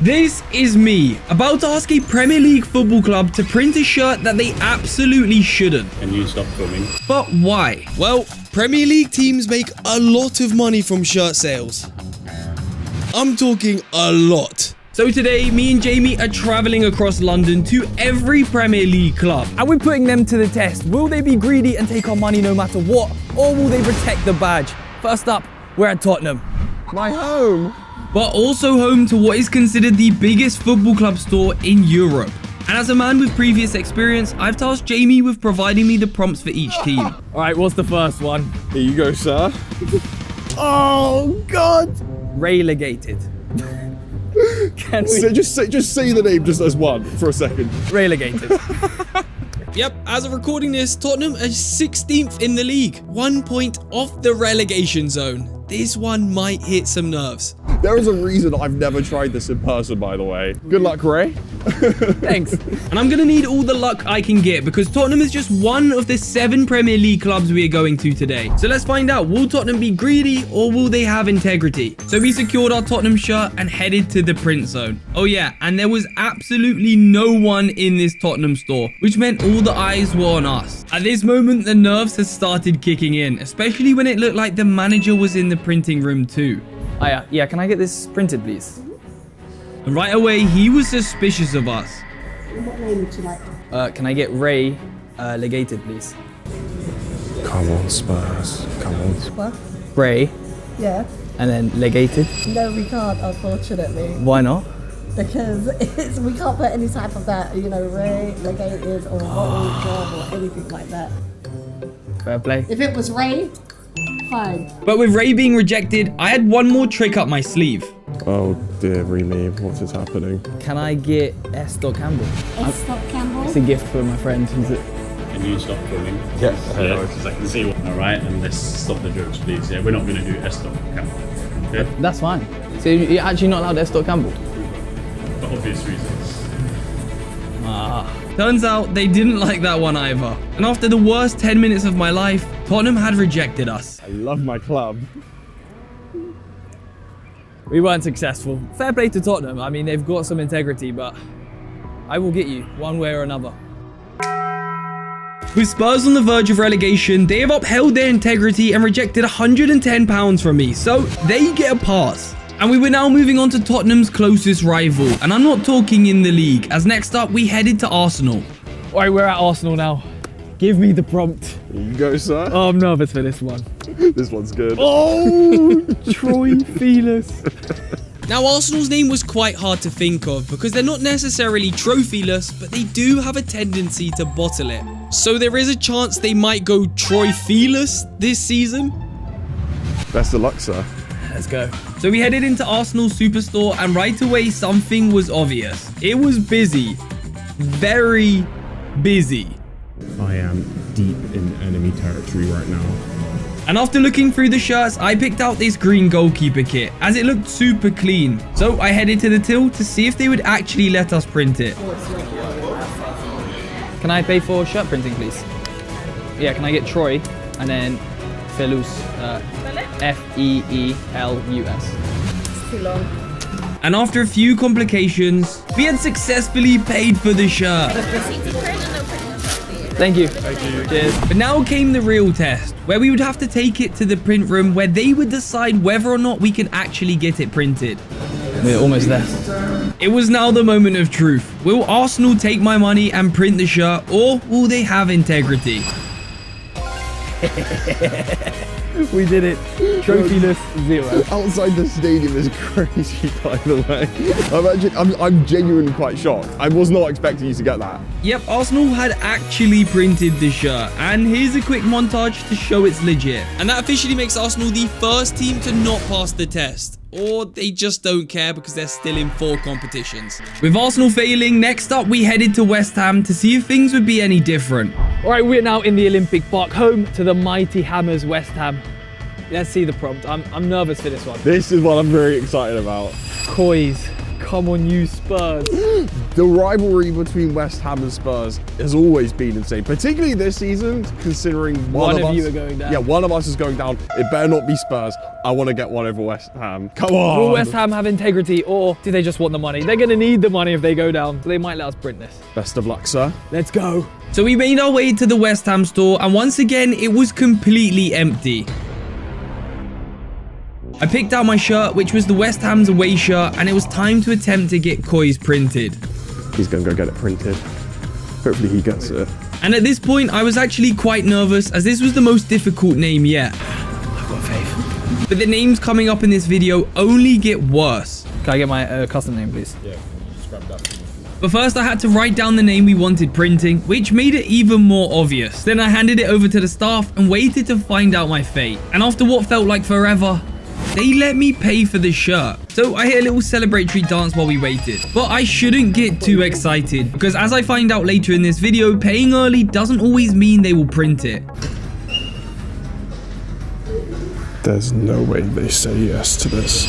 This is me, about to ask a Premier League football club to print a shirt that they absolutely shouldn't. Can you stop filming? But why? Well, Premier League teams make a lot of money from shirt sales. I'm talking a lot. So today, me and Jamie are traveling across London to every Premier League club. And we're putting them to the test. Will they be greedy and take our money no matter what? Or will they protect the badge? First up, we're at Tottenham. My home. But also home to what is considered the biggest football club store in Europe. And as a man with previous experience, I've tasked Jamie with providing me the prompts for each team. All right, what's the first one? Here you go, sir. Oh, God. Relegated. Can we? So just say the name just as one for a second. Relegated. Yep, as of recording this, Tottenham are 16th in the league. 1 point off the relegation zone. This one might hit some nerves. There is a reason I've never tried this in person, by the way. Good luck, Ray. Thanks. And I'm going to need all the luck I can get because Tottenham is just one of the 7 Premier League clubs we are going to today. So let's find out, will Tottenham be greedy or will they have integrity? So we secured our Tottenham shirt and headed to the print zone. Oh yeah, and there was absolutely no one in this Tottenham store, which meant all the eyes were on us. At this moment, the nerves had started kicking in, especially when it looked like the manager was in the printing room too. Oh, yeah, can I get this printed, please? And right away, he was suspicious of us. What name would you like? Can I get Ray legated, please? Come on, Spurs. Come on. What? Ray, Yeah. and then legated. No, we can't, unfortunately, Why not? because we can't put any type of that, Ray, legated, or what job, or anything like that. Fair play. If it was Ray, fine. But with Ray being rejected, I had one more trick up my sleeve. Oh, dear me. What is happening? Can I get S. Campbell? S. Campbell. It's a gift for my friend. Can you stop filming? Yeah. Because I can see what. All right, and let's stop the jokes, please. Yeah, we're not going to do S. Campbell. Okay? That's fine. So you're actually not allowed S. Campbell? For obvious reasons. Turns out they didn't like that one either. And after the worst 10 minutes of my life, Tottenham had rejected us. I love my club. We weren't successful. Fair play to Tottenham. I mean, they've got some integrity, but I will get you one way or another. With Spurs on the verge of relegation, they have upheld their integrity and rejected £110 from me, so they get a pass. And we were now moving on to Tottenham's closest rival, and I'm not talking in the league, as next up we headed to Arsenal. All right, we're at Arsenal now. Give me the prompt. Here you go, sir. Oh, I'm nervous for this one. This one's good. Oh, Troy Feelers. Now, Arsenal's name was quite hard to think of because they're not necessarily trophyless, but they do have a tendency to bottle it. So there is a chance they might go Troy-feeless this season. Best of luck, sir. Let's go. So we headed into Arsenal's superstore, and right away something was obvious. It was busy. Very busy. I am deep in enemy territory right now. And after looking through the shirts, I picked out this green goalkeeper kit, as it looked super clean. So I headed to the till to see if they would actually let us print it. Can I pay for shirt printing, please? Yeah, can I get Troy and then Feelus, Feelus. It's too long. And after a few complications, we had successfully paid for the shirt. Thank you. Thank you. Cheers. But now came the real test, where we would have to take it to the print room where they would decide whether or not we can actually get it printed. We're almost there. It was now the moment of truth. Will Arsenal take my money and print the shirt, or will they have integrity? We did it. Trophyless 0. Outside the stadium is crazy, by the way. I'm genuinely quite shocked. I was not expecting you to get that. Yep, Arsenal had actually printed the shirt, and here's a quick montage to show it's legit. And that officially makes Arsenal the first team to not pass the test. Or they just don't care because they're still in 4 competitions. With Arsenal failing, next up we headed to West Ham to see if things would be any different. All right, we're now in the Olympic Park, home to the mighty Hammers West Ham. Let's see the prompt. I'm nervous for this one. This is what I'm very excited about. Coys, come on, you Spurs. The rivalry between West Ham and Spurs has always been insane, particularly this season, considering One of us, you are going down. Yeah, one of us is going down. It better not be Spurs. I want to get one over West Ham. Come on. Will West Ham have integrity, or do they just want the money? They're going to need the money if they go down, so they might let us print this. Best of luck, sir. Let's go. So we made our way to the West Ham store, and once again, it was completely empty. I picked out my shirt, which was the West Ham's away shirt, and it was time to attempt to get Koi's printed. He's going to go get it printed. Hopefully he gets it. And at this point, I was actually quite nervous, as this was the most difficult name yet. I've got faith. But the names coming up in this video only get worse. Can I get my custom name, please? Yeah, just grab that. But first I had to write down the name we wanted printing, which made it even more obvious. Then I handed it over to the staff and waited to find out my fate. And after what felt like forever, they let me pay for the shirt. So I hit a little celebratory dance while we waited. But I shouldn't get too excited, because as I find out later in this video, paying early doesn't always mean they will print it. There's no way they say yes to this.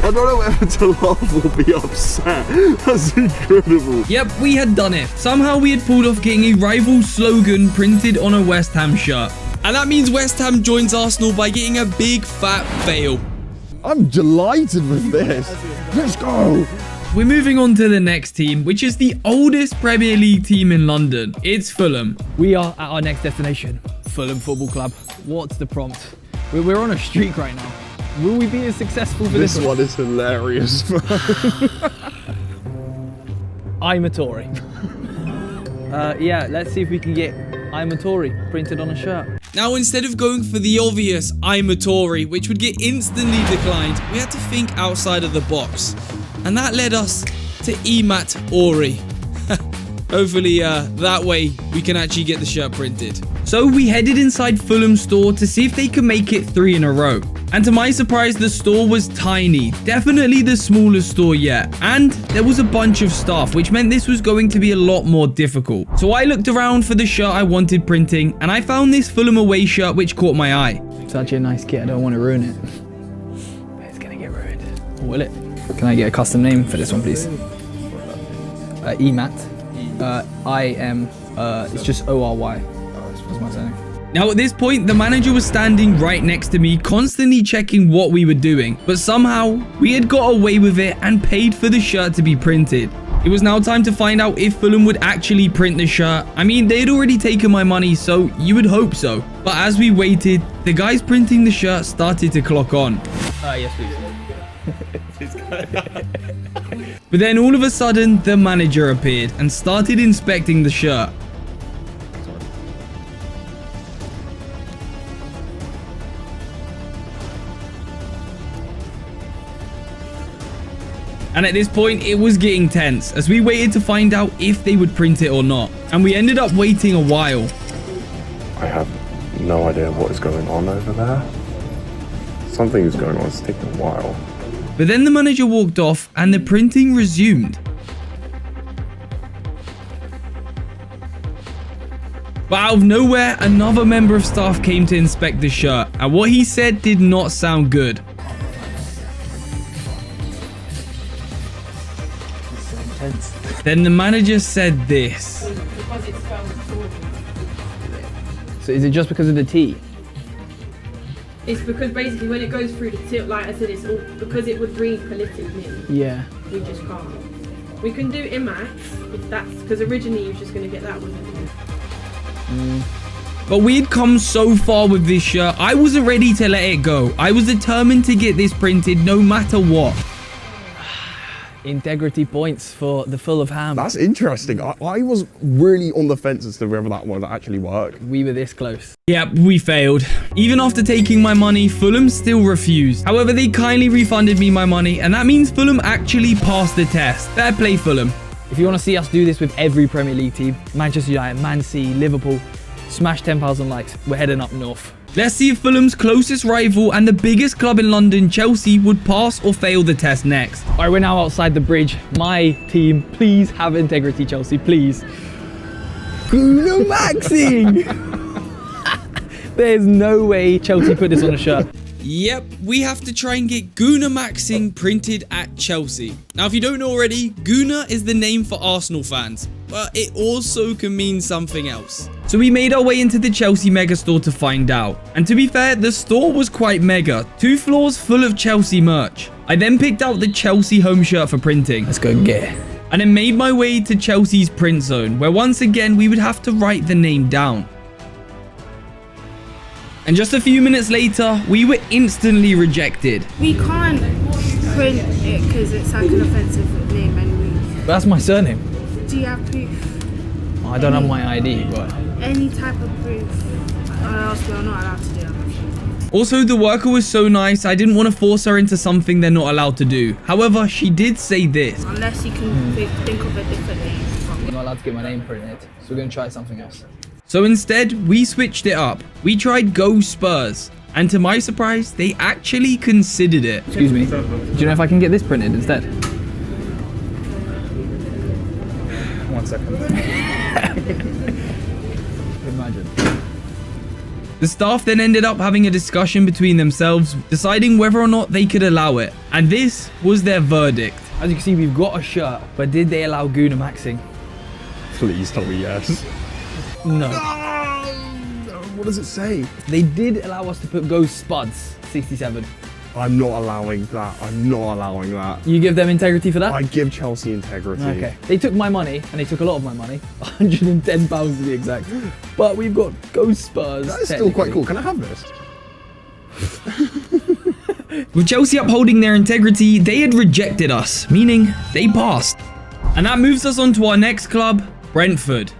I don't know whether to laugh or be upset. That's incredible. Yep, we had done it. Somehow we had pulled off getting a rival slogan printed on a West Ham shirt. And that means West Ham joins Arsenal by getting a big fat fail. I'm delighted with this. Let's go. We're moving on to the next team, which is the oldest Premier League team in London. It's Fulham. We are at our next destination, Fulham Football Club. What's the prompt? We're on a streak right now. Will we be as successful for this This one is hilarious. I'm a Tory. Yeah, let's see if we can get I'm a Tory printed on a shirt. Now, instead of going for the obvious I'm a Tory, which would get instantly declined, we had to think outside of the box. And that led us to Emat Ori. Hopefully, that way we can actually get the shirt printed. So we headed inside Fulham's store to see if they could make it 3 in a row. And to my surprise, the store was tiny, definitely the smallest store yet. And there was a bunch of staff, which meant this was going to be a lot more difficult. So I looked around for the shirt I wanted printing, and I found this Fulham away shirt which caught my eye. It's actually a nice kit, I don't want to ruin it. It's gonna get ruined. Or will it? Can I get a custom name for this one, please? Emat. It's just O-R-Y. That's my surname. Now at this point, the manager was standing right next to me, constantly checking what we were doing. But somehow, we had got away with it and paid for the shirt to be printed. It was now time to find out if Fulham would actually print the shirt. I mean, they had already taken my money, so you would hope so. But as we waited, the guys printing the shirt started to clock on. Yes, please. But then all of a sudden, the manager appeared and started inspecting the shirt. And at this point, it was getting tense as we waited to find out if they would print it or not. And we ended up waiting a while. I have no idea what is going on over there. Something is going on. It's taking a while. But then the manager walked off and the printing resumed. But out of nowhere, another member of staff came to inspect the shirt, and what he said did not sound good. Then the manager said this. So is it just because of the T? It's because basically when it goes through the tip, like I said, it's all because it would read politically. Yeah. We just can't. We can do IMAX if that's because originally you were just going to get that, wasn't it? But we had come so far with this shirt, I wasn't ready to let it go. I was determined to get this printed no matter what. Integrity points for the Fulham. That's interesting. I was really on the fence as to whether that would actually work. We were this close. Yep, we failed. Even after taking my money, Fulham still refused. However, they kindly refunded me my money, and that means Fulham actually passed the test. Fair play, Fulham. If you want to see us do this with every Premier League team, Manchester United, Man City, Liverpool, smash 10,000 likes. We're heading up north. Let's see if Fulham's closest rival and the biggest club in London, Chelsea, would pass or fail the test next. All right, we're now outside the bridge. My team, please have integrity, Chelsea, please. Maxing! There's no way Chelsea put this on a shirt. Yep, we have to try and get Guna Maxing printed at Chelsea. Now, if you don't know already, Guna is the name for Arsenal fans, but it also can mean something else. So we made our way into the Chelsea mega store to find out. And to be fair, the store was quite mega. 2 floors full of Chelsea merch. I then picked out the Chelsea home shirt for printing. Let's go get it. And then made my way to Chelsea's print zone, where once again we would have to write the name down. And just a few minutes later, we were instantly rejected. We can't print it because it's like an offensive name anyway. That's my surname. Do you have proof? I don't have my ID, but... Any type of proof, or else we're not allowed to do that. Also, the worker was so nice, I didn't want to force her into something they're not allowed to do. However, she did say this. Unless you can think of a different name. I'm not allowed to get my name printed, so we're going to try something else. So instead, we switched it up. We tried Go Spurs. And to my surprise, they actually considered it. Excuse me. Do you know if I can get this printed instead? 1 second. Imagine. The staff then ended up having a discussion between themselves, deciding whether or not they could allow it. And this was their verdict. As you can see, we've got a shirt, but did they allow Guna Maxing? Please tell me yes. No. What does it say? They did allow us to put Go Spuds 67. I'm not allowing that. I'm not allowing that. You give them integrity for that? I give Chelsea integrity. Okay. They took my money, and they took a lot of my money. £110 to be exact. But we've got Go Spurs. That is still quite cool. Can I have this? With Chelsea upholding their integrity, they had rejected us, meaning they passed. And that moves us on to our next club, Brentford.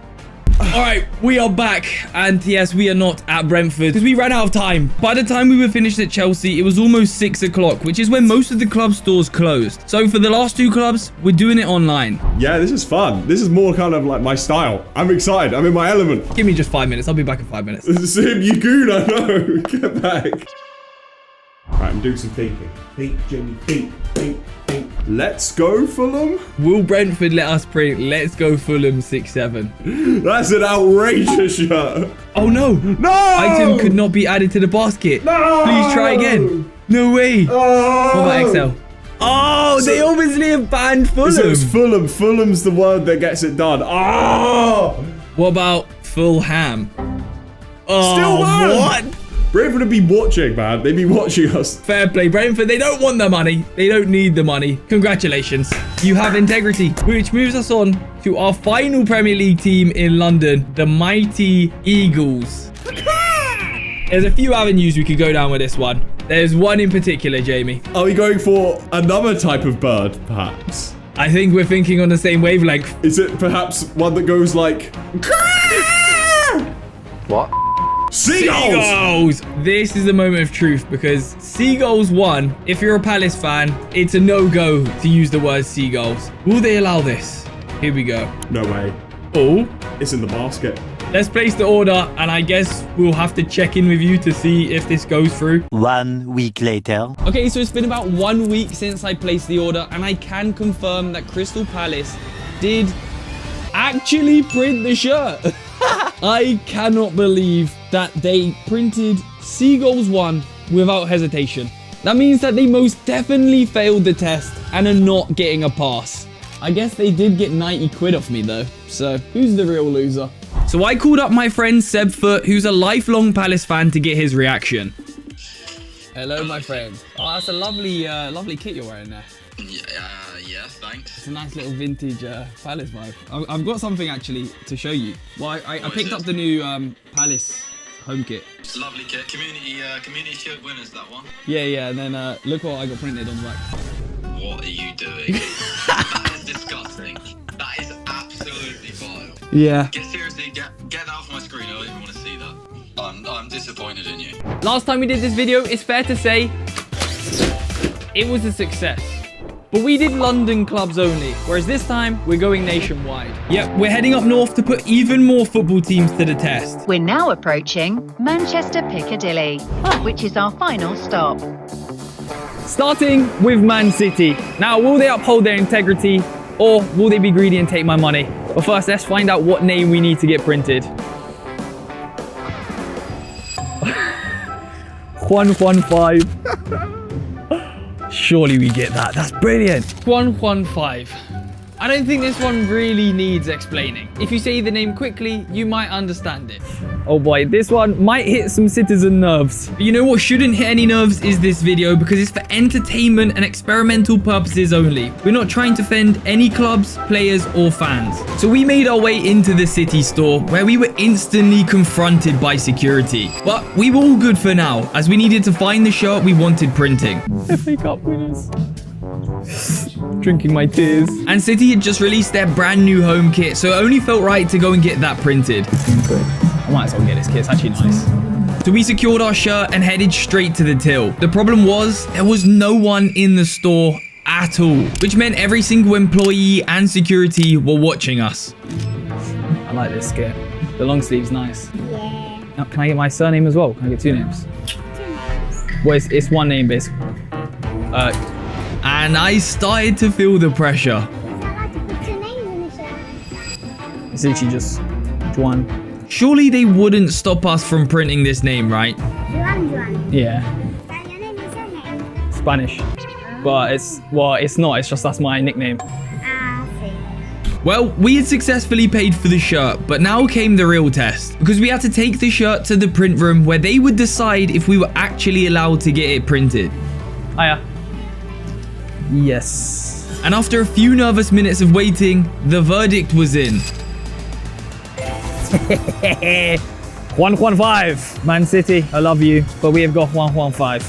All right, we are back. And yes, we are not at Brentford because we ran out of time. By the time we were finished at Chelsea, it was almost 6 o'clock, which is when most of the club stores closed. So for the last 2 clubs, we're doing it online. Yeah, this is fun. This is more kind of like my style. I'm excited. I'm in my element. Give me just 5 minutes. I'll be back in 5 minutes. Sim, you goon, I know. Get back. All right, I'm doing some thinking. Think, Jimmy, think. Let's go, Fulham. Will Brentford let us print Let's Go Fulham 6-7? That's an outrageous shirt. Oh no. No! Item could not be added to the basket. No! Please try again. No way. Oh! What about XL? Oh, they obviously have banned Fulham. So it's Fulham. Fulham's the word that gets it done. Oh! What about Fulham? Oh, Still banned. what? Brentford would be watching, man. They'd be watching us. Fair play, Brentford. They don't want the money. They don't need the money. Congratulations. You have integrity. Which moves us on to our final Premier League team in London, the mighty Eagles. There's a few avenues we could go down with this one. There's one in particular, Jamie. Are we going for another type of bird, perhaps? I think we're thinking on the same wavelength. Is it perhaps one that goes like... What? Seagulls! Seagulls! This is the moment of truth because Seagulls won. If you're a Palace fan, it's a no-go to use the word Seagulls. Will they allow this? Here we go. No way. Oh, It's in the basket. let's place the order and I guess we'll have to check in with you to see if this goes through. 1 week later. Okay, so it's been about 1 week since I placed the order and I can confirm that Crystal Palace did actually print the shirt. I cannot believe that they printed Seagulls 1 without hesitation. That means that they most definitely failed the test and are not getting a pass. I guess they did get 90 quid off me though, so who's the real loser? So I called up my friend Seb Foot, who's a lifelong Palace fan, to get his reaction. Hello, my friend. Oh, that's a lovely, lovely kit you're wearing there. Yeah, thanks. It's a nice little vintage Palace vibe. I've got something actually to show you. Well, I picked up the new Palace home kit. Lovely kit. Community Shield winners, that one. Yeah, and then look what I got printed on the back. What are you doing? That is disgusting. That is absolutely vile. Yeah. Seriously, get that off my screen. I don't even want to see that. I'm disappointed in you. Last time we did this video, it's fair to say it was a success. But we did London clubs only, whereas this time we're going nationwide. Yep, we're heading up north to put even more football teams to the test. We're now approaching Manchester Piccadilly, which is our final stop. Starting with Man City. Now, will they uphold their integrity or will they be greedy and take my money? But first, let's find out what name we need to get printed. 115. Surely we get that. That's brilliant. 115. I don't think this one really needs explaining. If you say the name quickly, you might understand it. Oh boy, this one might hit some citizen nerves. But you know what shouldn't hit any nerves is this video, because it's for entertainment and experimental purposes only. We're not trying to offend any clubs, players, or fans. So we made our way into the city store, where we were instantly confronted by security. But we were all good for now, as we needed to find the shirt we wanted printing. FA Cup winners. Drinking my tears. And City had just released their brand new home kit, so it only felt right to go and get that printed. I might as well get this kit. It's actually nice. So we secured our shirt and headed straight to the till. The problem was, there was no one in the store at all, which meant every single employee and security were watching us. I like this kit. The long sleeve's nice. Yeah. Now, can I get my surname as well? Can I get 2 names? Well, it's one name, basically. And I started to feel the pressure. It's literally just Juan. Surely they wouldn't stop us from printing this name, right? Yeah. Spanish. But it's not. It's just that's my nickname. Well, we had successfully paid for the shirt, but now came the real test, because we had to take the shirt to the print room where they would decide if we were actually allowed to get it printed. Hiya. Yes. And after a few nervous minutes of waiting, the verdict was in. 115. Man City, I love you, but we have got 115.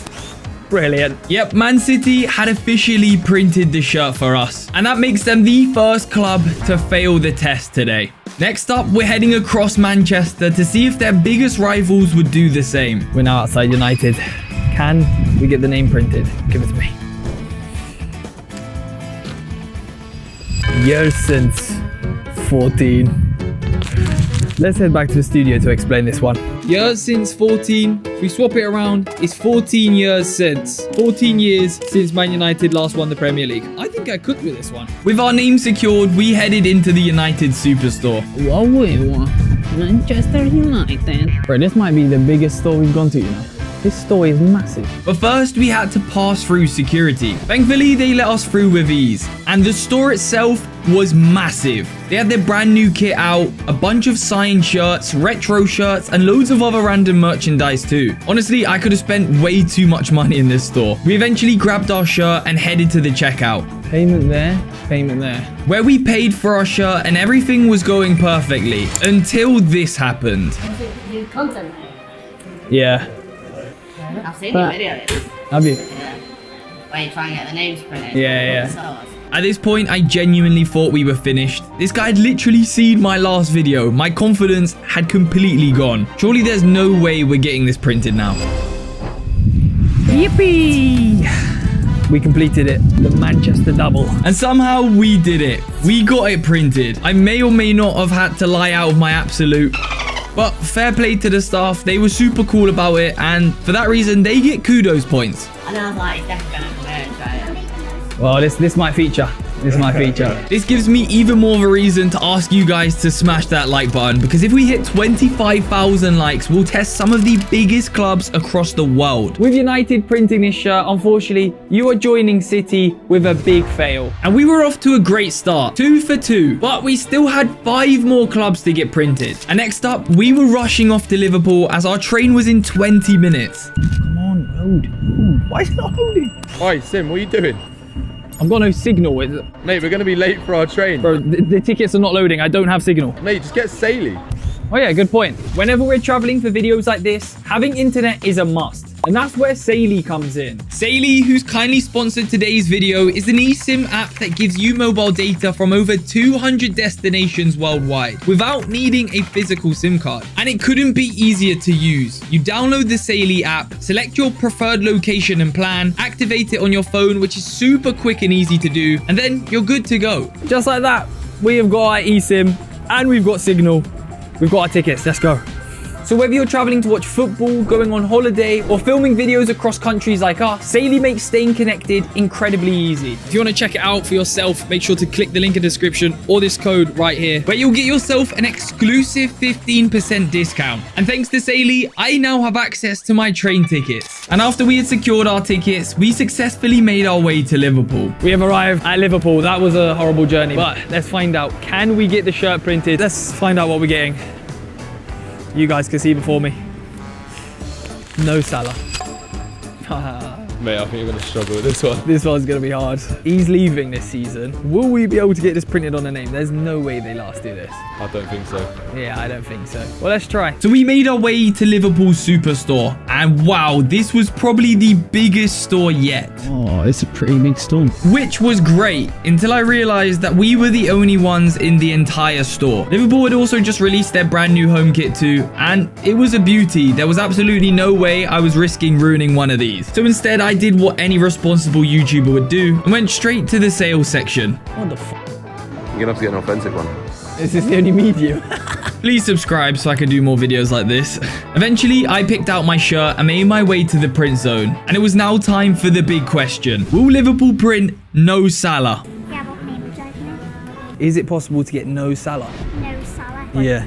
Brilliant. Yep, Man City had officially printed the shirt for us. And that makes them the first club to fail the test today. Next up, we're heading across Manchester to see if their biggest rivals would do the same. We're now outside United. Can we get the name printed? Give it to me. Years since 14. Let's head back to the studio to explain this one. Years since 14. If we swap it around, it's 14 years since. 14 years since Man United last won the Premier League. I think I could with this one. With our name secured, we headed into the United Superstore. Whoa, Manchester United. Bro, this might be the biggest store we've gone to, you know. This store is massive. But first, we had to pass through security. Thankfully, they let us through with ease. And the store itself was massive. They had their brand new kit out, a bunch of signed shirts, retro shirts, and loads of other random merchandise too. Honestly, I could have spent way too much money in this store. We eventually grabbed our shirt and headed to the checkout. Payment there, payment there. Where we paid for our shirt and everything was going perfectly. Until this happened. Yeah. I've seen your videos. Have you? Yeah. Where you try and get the names printed. Yeah. At this point, I genuinely thought we were finished. This guy had literally seen my last video. My confidence had completely gone. Surely there's no way we're getting this printed now. Yippee! We completed it. The Manchester double. And somehow we did it. We got it printed. I may or may not have had to lie out of my absolute. But fair play to the staff. They were super cool about it. And for that reason, they get kudos points. And I was like, he's definitely going to come here and try it. Well, this might feature. This is my feature. This gives me even more of a reason to ask you guys to smash that like button, because if we hit 25,000 likes, we'll test some of the biggest clubs across the world. With United printing this shirt, unfortunately, you are joining City with a big fail. And we were off to a great start, 2 for 2, but we still had 5 more clubs to get printed. And next up, we were rushing off to Liverpool as our train was in 20 minutes. Come on, load. Ooh, why is it not loading? Oi, Sim, what are you doing? I've got no signal. Mate, we're going to be late for our train. Bro, the tickets are not loading. I don't have signal. Mate, just get Saily. Oh yeah, good point. Whenever we're traveling for videos like this, having internet is a must. And that's where Saily comes in. Saily, who's kindly sponsored today's video, is an eSIM app that gives you mobile data from over 200 destinations worldwide without needing a physical SIM card. And it couldn't be easier to use. You download the Saily app, select your preferred location and plan, activate it on your phone, which is super quick and easy to do, and then you're good to go. Just like that, we have got our eSIM and we've got signal. We've got our tickets. Let's go. So whether you're traveling to watch football, going on holiday, or filming videos across countries like us, Saily makes staying connected incredibly easy. If you want to check it out for yourself, make sure to click the link in the description or this code right here, where you'll get yourself an exclusive 15% discount. And thanks to Saily, I now have access to my train tickets. And after we had secured our tickets, we successfully made our way to Liverpool. We have arrived at Liverpool. That was a horrible journey, but let's find out. Can we get the shirt printed? Let's find out what we're getting. You guys can see before me. No Salah. Mate, I think you're going to struggle with this one. This one's going to be hard. He's leaving this season. Will we be able to get this printed on a name? There's no way they last do this. I don't think so. Yeah, I don't think so. Well, let's try. So we made our way to Liverpool Superstore. And wow, this was probably the biggest store yet. Oh, it's a pretty big store. Which was great until I realized that we were the only ones in the entire store. Liverpool had also just released their brand new home kit too. And it was a beauty. There was absolutely no way I was risking ruining one of these. So instead, I did what any responsible YouTuber would do and went straight to the sales section. What the fuck? You're going to have to get an authentic one. Is this the only medium? Please subscribe so I can do more videos like this. Eventually, I picked out my shirt and made my way to the print zone. And it was now time for the big question. Will Liverpool print no Salah? Yeah, what name would you like to know? Is it possible to get no Salah? No Salah. Yeah.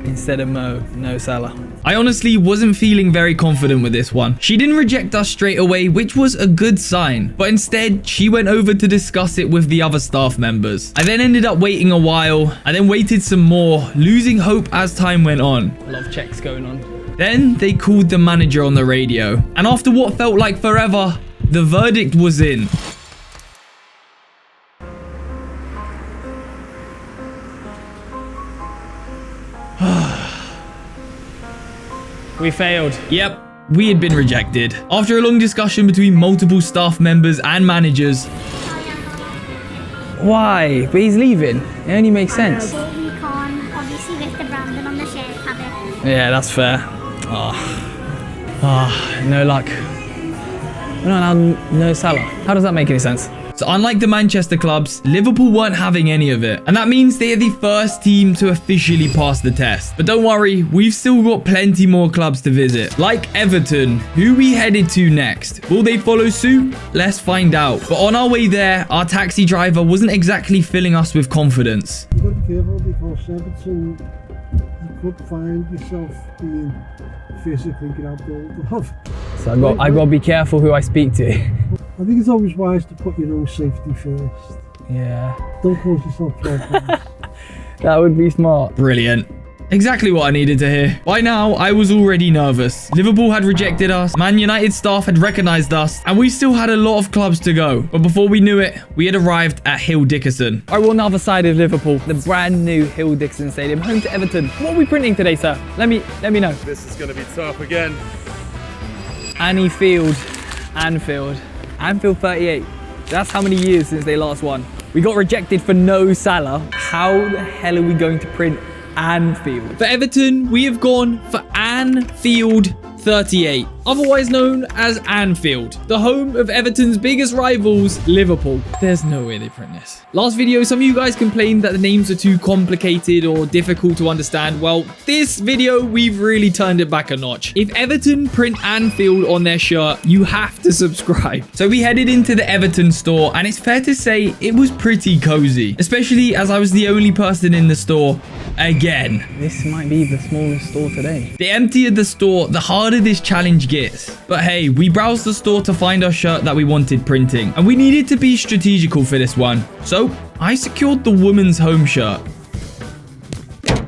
Instead of Mo, no Salah. I honestly wasn't feeling very confident with this one. She didn't reject us straight away, which was a good sign. But instead, she went over to discuss it with the other staff members. I then ended up waiting a while. I then waited some more, losing hope as time went on. A lot of checks going on. Then they called the manager on the radio. And after what felt like forever, the verdict was in. We failed. Yep, we had been rejected. After a long discussion between multiple staff members and managers. Why? But he's leaving. It only makes sense. But we can't obviously lift the branding on the shirt, have it? Yeah, that's fair. No luck. We're not allowed no Salah. How does that make any sense? So unlike the Manchester clubs, Liverpool weren't having any of it. And that means they are the first team to officially pass the test. But don't worry, we've still got plenty more clubs to visit. Like Everton, who we headed to next. Will they follow suit? Let's find out. But on our way there, our taxi driver wasn't exactly filling us with confidence. You've got to be careful because Everton, you could find yourself being physically grabbed hold of. So I got to be careful who I speak to. I think it's always wise to put your own safety first. Yeah. Don't cause yourself problems. That would be smart. Brilliant. Exactly what I needed to hear. By now, I was already nervous. Liverpool had rejected us, Man United staff had recognised us, and we still had a lot of clubs to go. But before we knew it, we had arrived at Hill Dickinson. We're on the other side of Liverpool, the brand new Hill Dickinson Stadium, home to Everton. What are we printing today, sir? Let me know. This is going to be tough again. Anfield 38. That's how many years since they last won. We got rejected for no Salah. How the hell are we going to print Anfield? For Everton, we have gone for Anfield 38, otherwise known as Anfield, the home of Everton's biggest rivals, Liverpool. There's no way they print this. Last video, some of you guys complained that the names are too complicated or difficult to understand. Well, this video, we've really turned it back a notch. If Everton print Anfield on their shirt, you have to subscribe. So we headed into the Everton store, and it's fair to say it was pretty cozy, especially as I was the only person in the store again. This might be the smallest store today. The emptier the store, the harder this challenge gets. But hey, we browsed the store to find our shirt that we wanted printing, and we needed to be strategical for this one. So I secured the woman's home shirt.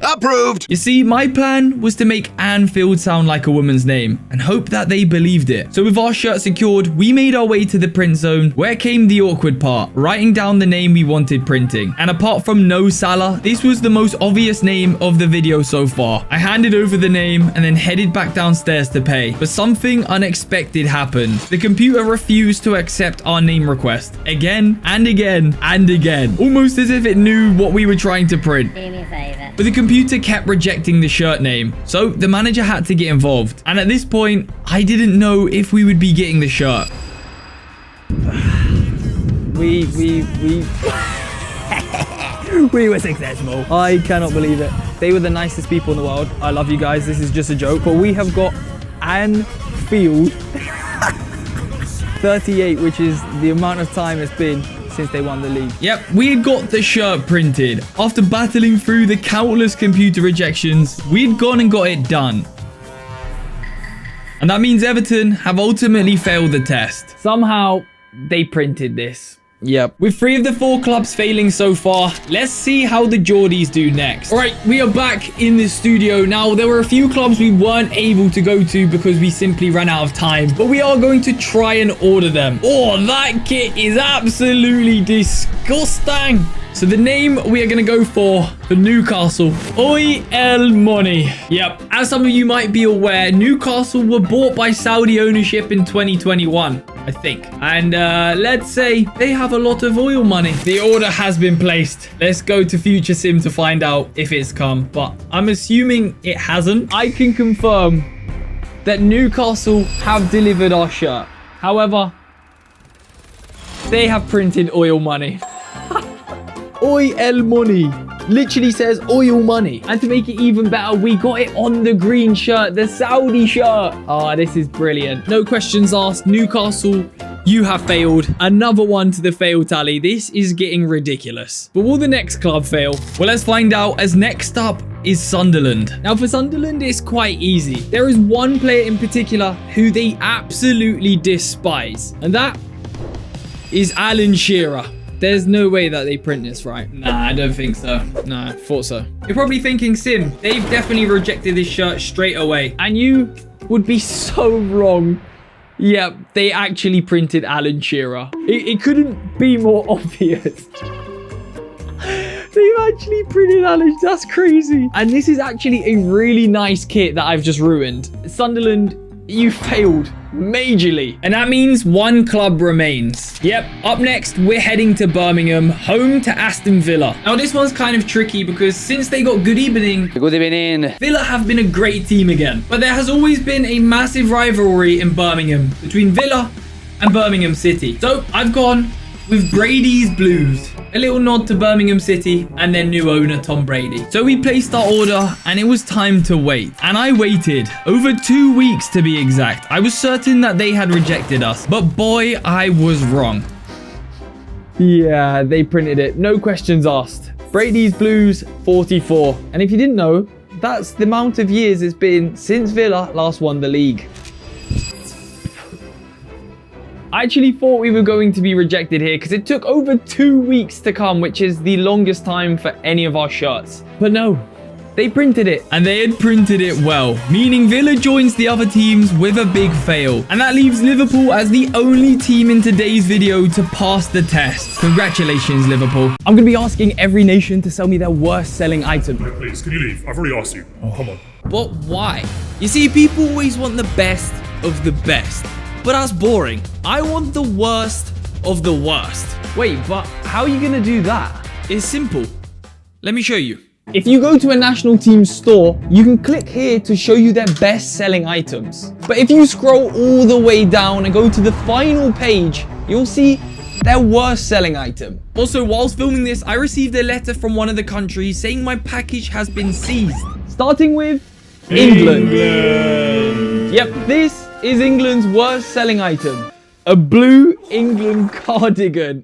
Approved! You see, my plan was to make Anfield sound like a woman's name and hope that they believed it. So with our shirt secured, we made our way to the print zone, where came the awkward part, writing down the name we wanted printing. And apart from no Salah, this was the most obvious name of the video so far. I handed over the name and then headed back downstairs to pay. But something unexpected happened. The computer refused to accept our name request again and again and again, almost as if it knew what we were trying to print. Do me a favour. But the computer kept rejecting the shirt name, so the manager had to get involved. And at this point, I didn't know if we would be getting the shirt. We were successful. I cannot believe it. They were the nicest people in the world. I love you guys. This is just a joke. But we have got Anfield 38, which is the amount of time it's been since they won the league. Yep, we had got the shirt printed. After battling through the countless computer rejections, we'd gone and got it done. And that means Everton have ultimately failed the test. Somehow, they printed this. Yep. With 3 of the 4 clubs failing so far, let's see how the Geordies do next. All right, we are back in the studio. Now, there were a few clubs we weren't able to go to because we simply ran out of time, but we are going to try and order them. Oh, that kit is absolutely disgusting. So the name we are going to go for Newcastle. Oi El Money. Yep. As some of you might be aware, Newcastle were bought by Saudi ownership in 2021, I think. And let's say they have a lot of oil money. The order has been placed. Let's go to Future Sim to find out if it's come. But I'm assuming it hasn't. I can confirm that Newcastle have delivered our shirt. However, they have printed oil money. Oi El Money. Literally says oil money. And to make it even better, we got it on the green shirt, the Saudi shirt. Oh, this is brilliant. No questions asked. Newcastle, you have failed. Another one to the fail tally. This is getting ridiculous. But will the next club fail? Well, let's find out, as next up is Sunderland. Now, for Sunderland, it's quite easy. There is one player in particular who they absolutely despise. And that is Alan Shearer. There's no way that they print this, right? Nah, I don't think so. Nah, thought so. You're probably thinking, Sim, they've definitely rejected this shirt straight away. And you would be so wrong. Yep, they actually printed Alan Shearer. It couldn't be more obvious. They've actually printed Alan. That's crazy. And this is actually a really nice kit that I've just ruined. Sunderland, you failed majorly. And that means 1 club remains. Yep, up next, we're heading to Birmingham, home to Aston Villa. Now, this one's kind of tricky because since they got Good Evening, Villa have been a great team again. But there has always been a massive rivalry in Birmingham between Villa and Birmingham City. So I've gone with Brady's Blues. A little nod to Birmingham City and their new owner, Tom Brady. So we placed our order and it was time to wait. And I waited over 2 weeks to be exact. I was certain that they had rejected us, but boy, I was wrong. Yeah, they printed it. No questions asked. Brady's Blues 44. And if you didn't know, that's the amount of years it's been since Villa last won the league. I actually thought we were going to be rejected here because it took over 2 weeks to come, which is the longest time for any of our shirts. But no, they printed it. And they had printed it well, meaning Villa joins the other teams with a big fail. And that leaves Liverpool as the only team in today's video to pass the test. Congratulations, Liverpool. I'm going to be asking every nation to sell me their worst selling item. No, please, can you leave? I've already asked you. Oh, come on. But why? You see, people always want the best of the best. But that's boring. I want the worst of the worst. Wait, but how are you going to do that? It's simple. Let me show you. If you go to a national team store, you can click here to show you their best selling items. But if you scroll all the way down and go to the final page, you'll see their worst selling item. Also, whilst filming this, I received a letter from one of the countries saying my package has been seized. Starting with England. Yep, this is England's worst selling item. A blue England cardigan.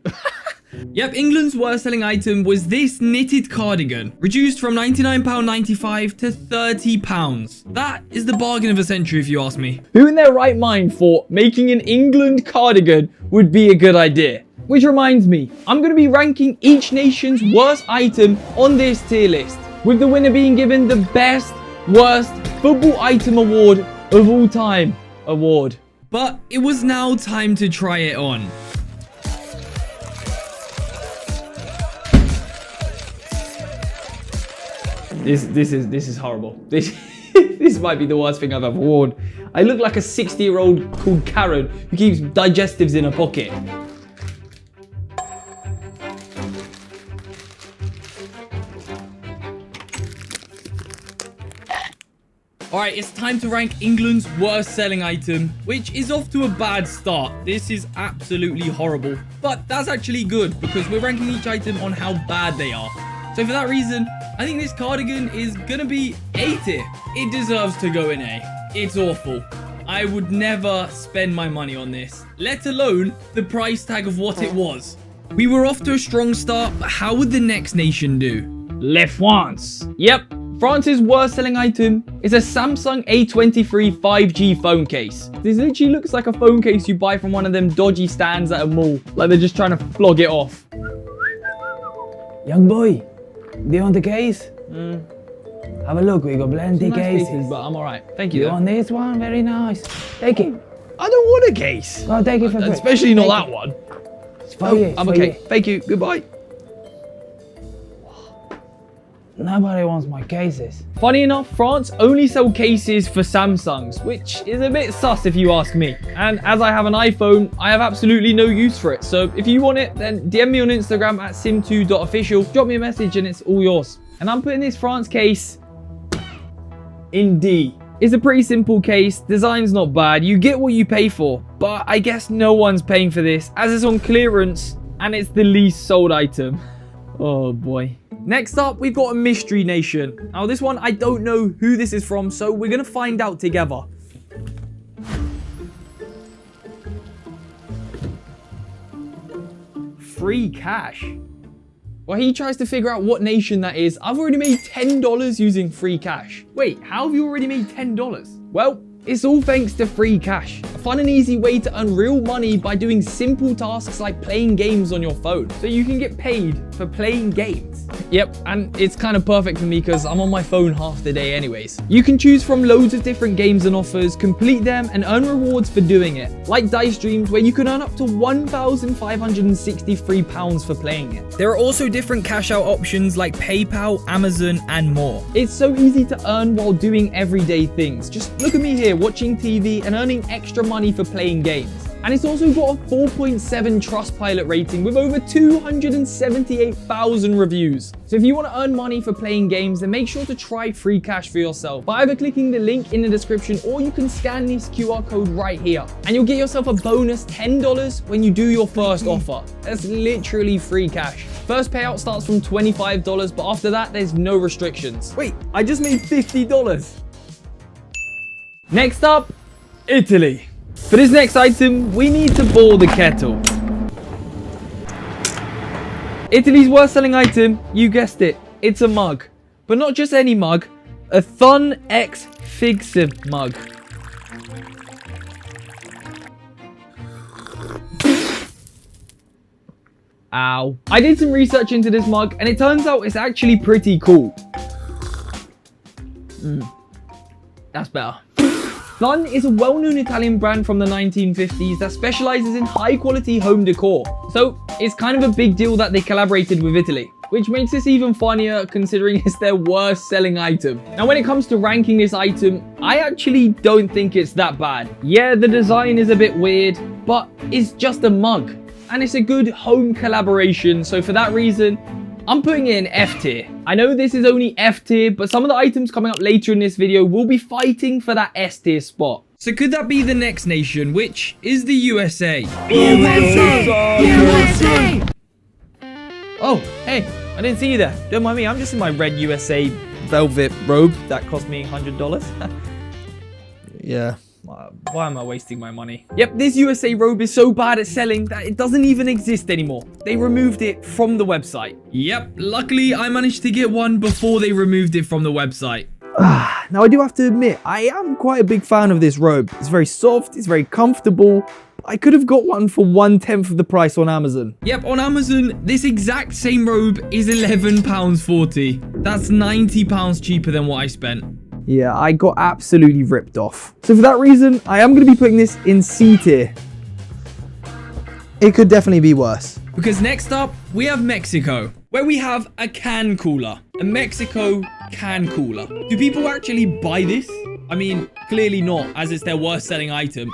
Yep, England's worst selling item was this knitted cardigan, reduced from £99.95 to £30. That is the bargain of a century, if you ask me. Who in their right mind thought making an England cardigan would be a good idea? Which reminds me, I'm going to be ranking each nation's worst item on this tier list, with the winner being given the best, worst football item award of all time. Award. But it was now time to try it on. This is horrible. This might be the worst thing I've ever worn. I look like a 60-year-old called Karen who keeps digestives in her pocket. Alright, it's time to rank England's worst selling item, which is off to a bad start. This is absolutely horrible. But that's actually good, because we're ranking each item on how bad they are. So for that reason, I think this cardigan is gonna be A tier. It deserves to go in A. It's awful. I would never spend my money on this, let alone the price tag of what it was. We were off to a strong start, but how would the next nation do? Le France. Yep. France's worst selling item is a Samsung A23 5G phone case. This literally looks like a phone case you buy from one of them dodgy stands at a mall. Like they're just trying to flog it off. Young boy, do you want the case? Have a look, we got plenty Nice cases. pieces, but I'm alright. Thank you. You though. want this one? Very nice. Take it. I don't want a case. Go take it for free. Especially not Take that it. one. It's for you, I'm for okay. you. Thank you. Goodbye. Nobody wants my cases. Funny enough, France only sell cases for Samsungs, which is a bit sus if you ask me. And as I have an iPhone, I have absolutely no use for it. So if you want it, then DM me on Instagram at sim2.official. Drop me a message and it's all yours. And I'm putting this France case in D. It's a pretty simple case. Design's not bad. You get what you pay for. But I guess no one's paying for this as it's on clearance and it's the least sold item. Oh boy. Next up, we've got a mystery nation. Now this one, I don't know who this is from, so we're gonna find out together. Free cash. Well, he tries to figure out what nation that is. I've already made $10 using free cash. Wait, how have you already made $10? Well, it's all thanks to free cash. A fun and easy way to earn real money by doing simple tasks like playing games on your phone. So you can get paid for playing games. Yep, and it's kind of perfect for me because I'm on my phone half the day anyways. You can choose from loads of different games and offers, complete them and earn rewards for doing it. Like Dice Dreams, where you can earn up to £1,563 for playing it. There are also different cash out options like PayPal, Amazon and more. It's so easy to earn while doing everyday things. Just look at me here, watching TV and earning extra money for playing games. And it's also got a 4.7 Trustpilot rating with over 278,000 reviews. So if you want to earn money for playing games, then make sure to try free cash for yourself by either clicking the link in the description or you can scan this QR code right here. And you'll get yourself a bonus $10 when you do your first offer. That's literally free cash. First payout starts from $25, but after that, there's no restrictions. Wait, I just made $50. Next up, Italy. For this next item, we need to boil the kettle. Italy's worst selling item, you guessed it, it's a mug. But not just any mug, a Thun X Figsiv mug. Ow. I did some research into this mug and it turns out it's actually pretty cool. That's better. Shouldnt is a well-known Italian brand from the 1950s that specializes in high-quality home decor. So it's kind of a big deal that they collaborated with Italy, which makes this even funnier considering it's their worst selling item. Now when it comes to ranking this item, I actually don't think it's that bad. Yeah, the design is a bit weird, but it's just a mug. And it's a good home collaboration, so for that reason, I'm putting it in F tier. I know this is only F tier, but some of the items coming up later in this video will be fighting for that S tier spot. So could that be the next nation, which is the USA? USA! Oh, hey, I didn't see you there. Don't mind me, I'm just in my red USA velvet robe that cost me $100. Yeah. Why am I wasting my money? Yep, this USA robe is so bad at selling that it doesn't even exist anymore. They removed it from the website. Yep, luckily I managed to get one before they removed it from the website. Now I do have to admit, I am quite a big fan of this robe. It's very soft, it's very comfortable. I could have got one for 1/10 of the price on Amazon. Yep, on Amazon, this exact same robe is £11.40. That's £90 cheaper than what I spent. Yeah, I got absolutely ripped off. So for that reason, I am going to be putting this in C tier. It could definitely be worse. Because next up, we have Mexico, where we have a can cooler. A Mexico can cooler. Do people actually buy this? I mean, clearly not, as it's their worst selling item.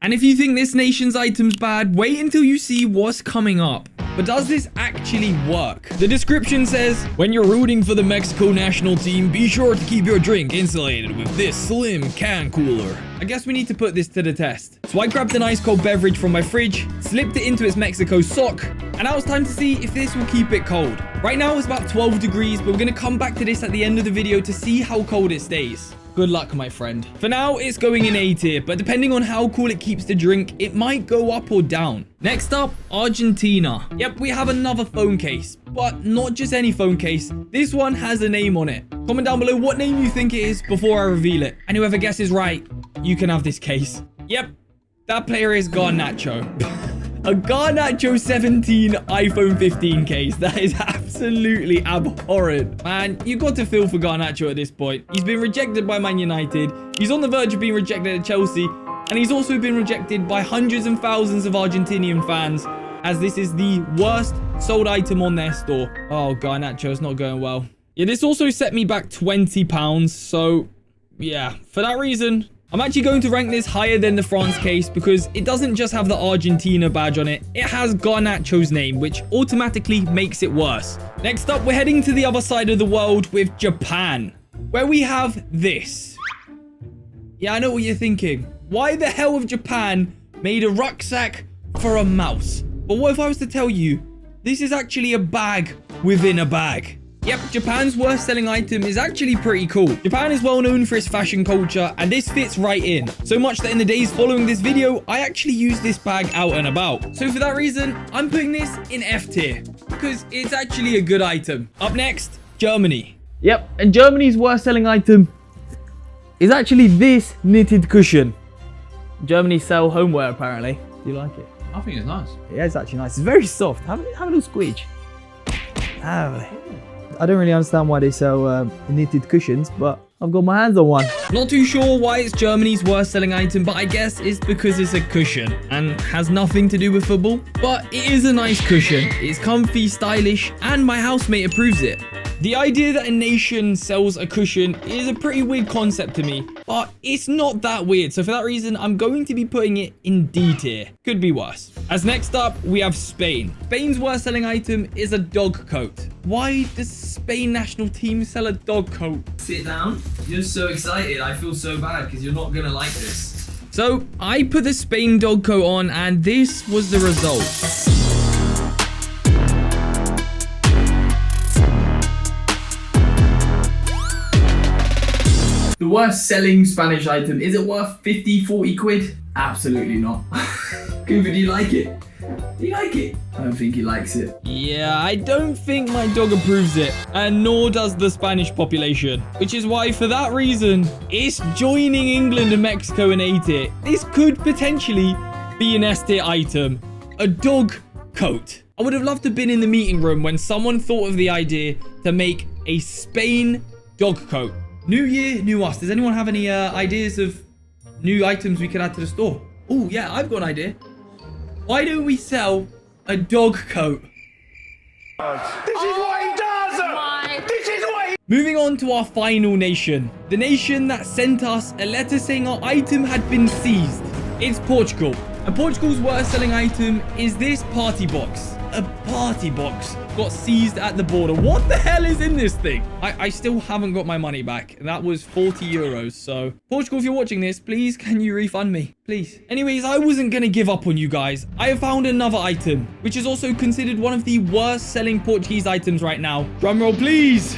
And if you think this nation's item's bad, wait until you see what's coming up. But does this actually work? The description says, when you're rooting for the Mexico national team, be sure to keep your drink insulated with this slim can cooler. I guess we need to put this to the test. So I grabbed an ice cold beverage from my fridge, slipped it into its Mexico sock, And now it's time to see if this will keep it cold. Right now it's about 12 degrees, but we're going to come back to this at the end of the video to see how cold it stays. Good luck, my friend. For now, it's going in A tier, but depending on how cool it keeps the drink, it might go up or down. Next up, Argentina. Yep, we have another phone case, but not just any phone case. This one has a name on it. Comment down below what name you think it is before I reveal it. And whoever guesses right, you can have this case. Yep, that player is Garnacho. A Garnacho 17 iPhone 15 case. That is absolutely abhorrent. Man, you got to feel for Garnacho at this point. He's been rejected by Man United. He's on the verge of being rejected at Chelsea. And he's also been rejected by hundreds and thousands of Argentinian fans, as this is the worst sold item on their store. Oh, Garnacho's not going well. Yeah, this also set me back £20. So, yeah, for that reason, I'm actually going to rank this higher than the France case because it doesn't just have the Argentina badge on it. It has Garnacho's name, which automatically makes it worse. Next up, we're heading to the other side of the world with Japan, where we have this. Yeah, I know what you're thinking. Why the hell have Japan made a rucksack for a mouse? But what if I was to tell you, this is actually a bag within a bag? Yep, Japan's worst selling item is actually pretty cool. Japan is well known for its fashion culture, and this fits right in. So much that in the days following this video, I actually used this bag out and about. So for that reason, I'm putting this in F tier, because it's actually a good item. Up next, Germany. Yep, and Germany's worst selling item is actually this knitted cushion. Germany sell homeware, apparently. Do you like it? I think it's nice. Yeah, it's actually nice. It's very soft. Have a little squeeze. Lovely. I don't really understand why they sell knitted cushions, but I've got my hands on one. Not too sure why it's Germany's worst selling item, but I guess it's because it's a cushion and has nothing to do with football. But it is a nice cushion. It's comfy, stylish, and my housemate approves it. The idea that a nation sells a cushion is a pretty weird concept to me, but it's not that weird. So for that reason, I'm going to be putting it in D tier. Could be worse. As next up, we have Spain. Spain's worst selling item is a dog coat. Why does Spain national team sell a dog coat? Sit down. You're so excited. I feel so bad because you're not going to like this. So I put the Spain dog coat on, and this was the result. The worst selling Spanish item. Is it worth 50, 40 quid? Absolutely not. Cooper, do you like it? Do you like it? I don't think he likes it. Yeah, I don't think my dog approves it, and nor does the Spanish population. Which is why, for that reason, it's joining England and Mexico in A tier. This could potentially be an S tier item. A dog coat. I would have loved to have been in the meeting room when someone thought of the idea to make a Spain dog coat. New year, new us. Does anyone have any ideas of new items we could add to the store? Oh, yeah, I've got an idea. Why don't we sell a dog coat? This is what he does! This is what he... Moving on to our final nation. The nation that sent us a letter saying our item had been seized. It's Portugal. And Portugal's worst selling item is this party box. A party box got seized at the border. What the hell is in this thing? I still haven't got my money back. That was 40 euros. So Portugal, if you're watching this, please can you refund me? Please. Anyways, I wasn't going to give up on you guys. I have found another item, which is also considered one of the worst selling Portuguese items right now. Drumroll, please.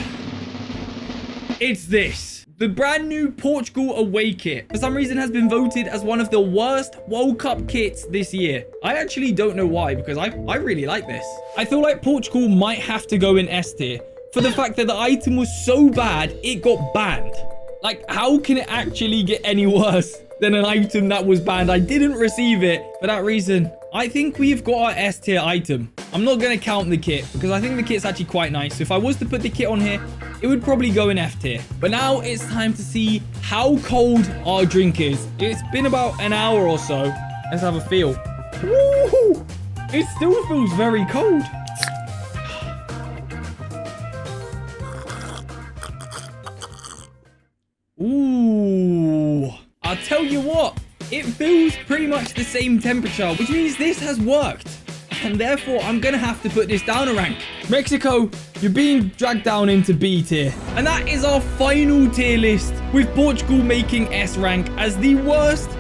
It's this. The brand new Portugal away kit, for some reason, has been voted as one of the worst World Cup kits this year. I actually don't know why, because I really like this. I feel like Portugal might have to go in S tier for the fact that the item was so bad, it got banned. Like, how can it actually get any worse than an item that was banned? I didn't receive it for that reason. I think we've got our S tier item. I'm not going to count the kit because I think the kit's actually quite nice. So if I was to put the kit on here, it would probably go in F tier. But now it's time to see how cold our drink is. It's been about an hour or so. Let's have a feel. Woo! It still feels very cold. Ooh. I'll tell you what. It feels pretty much the same temperature, which means this has worked. And therefore, I'm going to have to put this down a rank. Mexico, you're being dragged down into B tier. And that is our final tier list, with Portugal making S rank as the worst,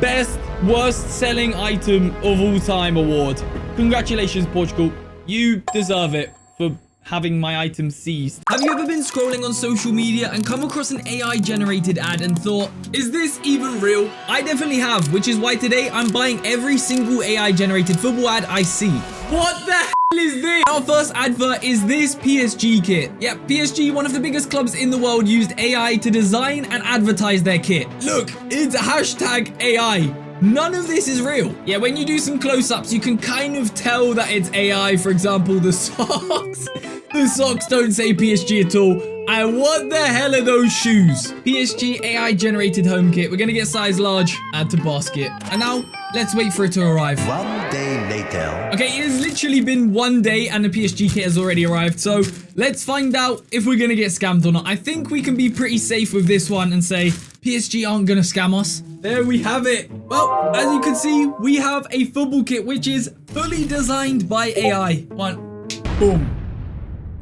best, worst selling item of all time award. Congratulations, Portugal. You deserve it for having my items seized. Have you ever been scrolling on social media and come across an AI-generated ad and thought, is this even real? I definitely have, which is why today I'm buying every single AI-generated football ad I see. What the hell is this? Our first advert is this PSG kit. Yep, PSG, one of the biggest clubs in the world, used AI to design and advertise their kit. Look, it's hashtag AI. None of this is real. Yeah, when you do some close-ups, you can kind of tell that it's AI. For example, the socks. The socks don't say PSG at all. And what the hell are those shoes? PSG AI generated home kit. We're gonna get size large, add to basket. And now, let's wait for it to arrive. 1 day later. Okay, it has literally been 1 day and the PSG kit has already arrived. So let's find out if we're gonna get scammed or not. I think we can be pretty safe with this one and say PSG aren't gonna scam us. There we have it. Well, as you can see, we have a football kit which is fully designed by AI. One, boom.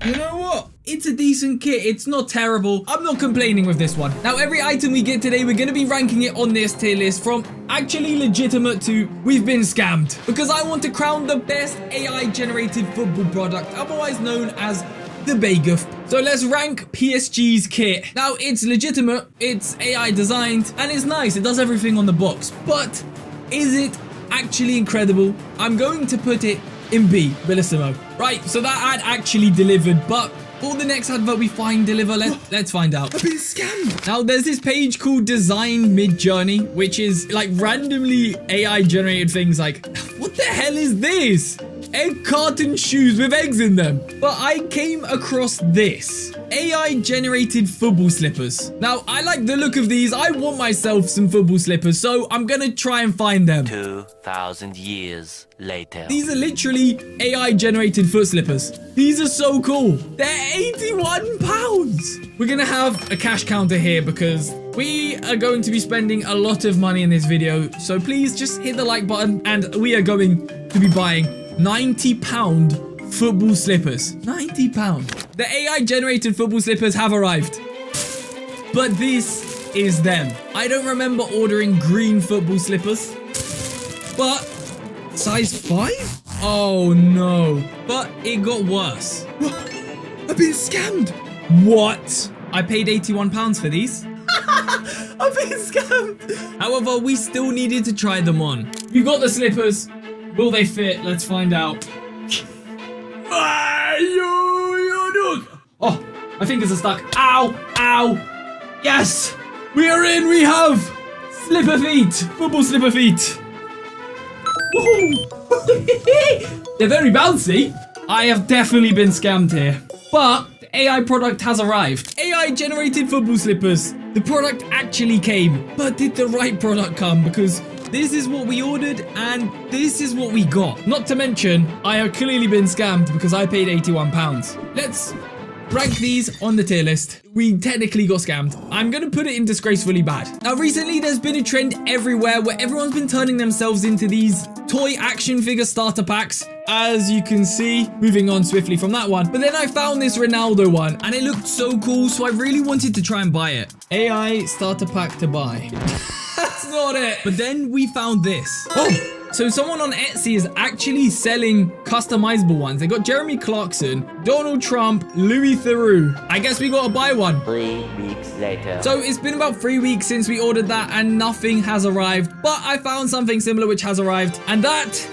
You know what? It's a decent kit. It's not terrible. I'm not complaining with this one. Now, every item we get today, we're going to be ranking it on this tier list from actually legitimate to we've been scammed. Because I want to crown the best AI-generated football product, otherwise known as the Baguf. So let's rank PSG's kit. Now, it's legitimate, it's AI designed, and it's nice. It does everything on the box. But is it actually incredible? I'm going to put it in B, Bellissimo. Right, so that ad actually delivered, but will the next advert we find deliver? Let's find out. I've been scammed. Now, there's this page called Design Mid-Journey, which is like randomly AI generated things like, what the hell is this? Egg carton shoes with eggs in them. But I came across this. AI generated football slippers. Now, I like the look of these. I want myself some football slippers, so I'm gonna try and find them. 2,000 years later. These are literally AI generated foot slippers. These are so cool. They're £81. We're gonna have a cash counter here because we are going to be spending a lot of money in this video. So please just hit the like button and we are going to be buying £90 football slippers. £90. The AI generated football slippers have arrived. But this is them. I don't remember ordering green football slippers. But size 5? Oh no. But it got worse. I've been scammed. What? I paid £81 for these. I've been scammed. However, we still needed to try them on. We got the slippers. Will they fit? Let's find out. Oh, my fingers are stuck. Ow, ow. Yes, we are in. We have slipper feet, football slipper feet. They're very bouncy. I have definitely been scammed here. But the AI product has arrived. AI generated football slippers. The product actually came. But did the right product come? Because this is what we ordered and this is what we got. Not to mention, I have clearly been scammed because I paid £81. Let's rank these on the tier list. We technically got scammed. I'm going to put it in disgracefully bad. Now, recently there's been a trend everywhere where everyone's been turning themselves into these toy action figure starter packs. As you can see, moving on swiftly from that one. But then I found this Ronaldo one and it looked so cool. So I really wanted to try and buy it. AI starter pack to buy. That's not it. But then we found this. Oh, so someone on Etsy is actually selling customizable ones. They got Jeremy Clarkson, Donald Trump, Louis Theroux. I guess we gotta buy one. 3 weeks later. So it's been about 3 weeks since we ordered that and nothing has arrived. But I found something similar which has arrived. And that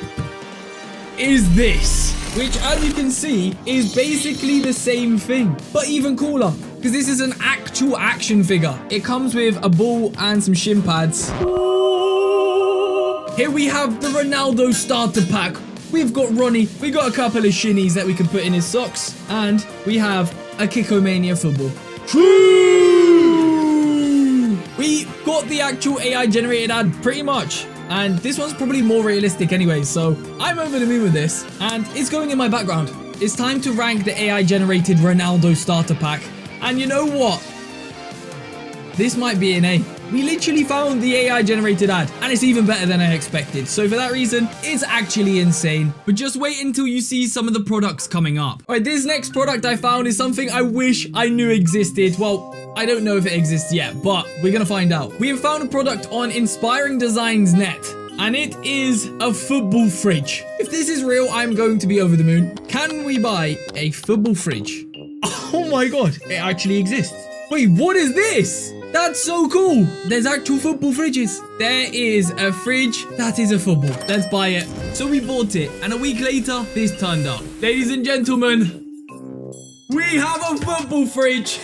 is this. Which, as you can see, is basically the same thing. But even cooler. Because this is an actual action figure. It comes with a ball and some shin pads. Here we have the Ronaldo starter pack. We've got Ronnie. We got a couple of shinnies that we can put in his socks. And we have a Kickomania football. We got the actual AI generated ad pretty much. And this one's probably more realistic anyway. So I'm over the moon with this. And it's going in my background. It's time to rank the AI generated Ronaldo starter pack. And you know what? This might be an A. We literally found the AI generated ad and it's even better than I expected. So for that reason, it's actually insane. But just wait until you see some of the products coming up. All right, this next product I found is something I wish I knew existed. Well, I don't know if it exists yet, but we're gonna find out. We have found a product on Inspiring Designs Net. And it is a football fridge. If this is real, I'm going to be over the moon. Can we buy a football fridge? Oh my god, it actually exists. Wait, what is this? That's so cool. There's actual football fridges. There is a fridge that is a football. Let's buy it. So we bought it, and a week later, this turned up. Ladies and gentlemen, we have a football fridge.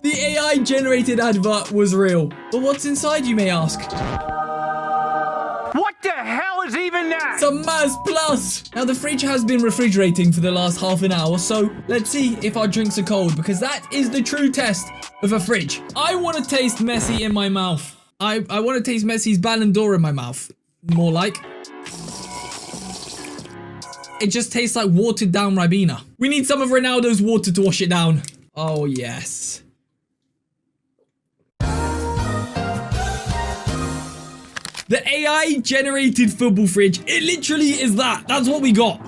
The AI generated advert was real. But what's inside, you may ask? What the hell is even that? Some Maz Plus. Now the fridge has been refrigerating for the last half an hour, so let's see if our drinks are cold, because that is the true test of a fridge. I want to taste Messi in my mouth. I want to taste Messi's Ballon d'Or in my mouth. More like. It just tastes like watered down Ribena. We need some of Ronaldo's water to wash it down. Oh yes. The AI generated football fridge. It literally is that. That's what we got.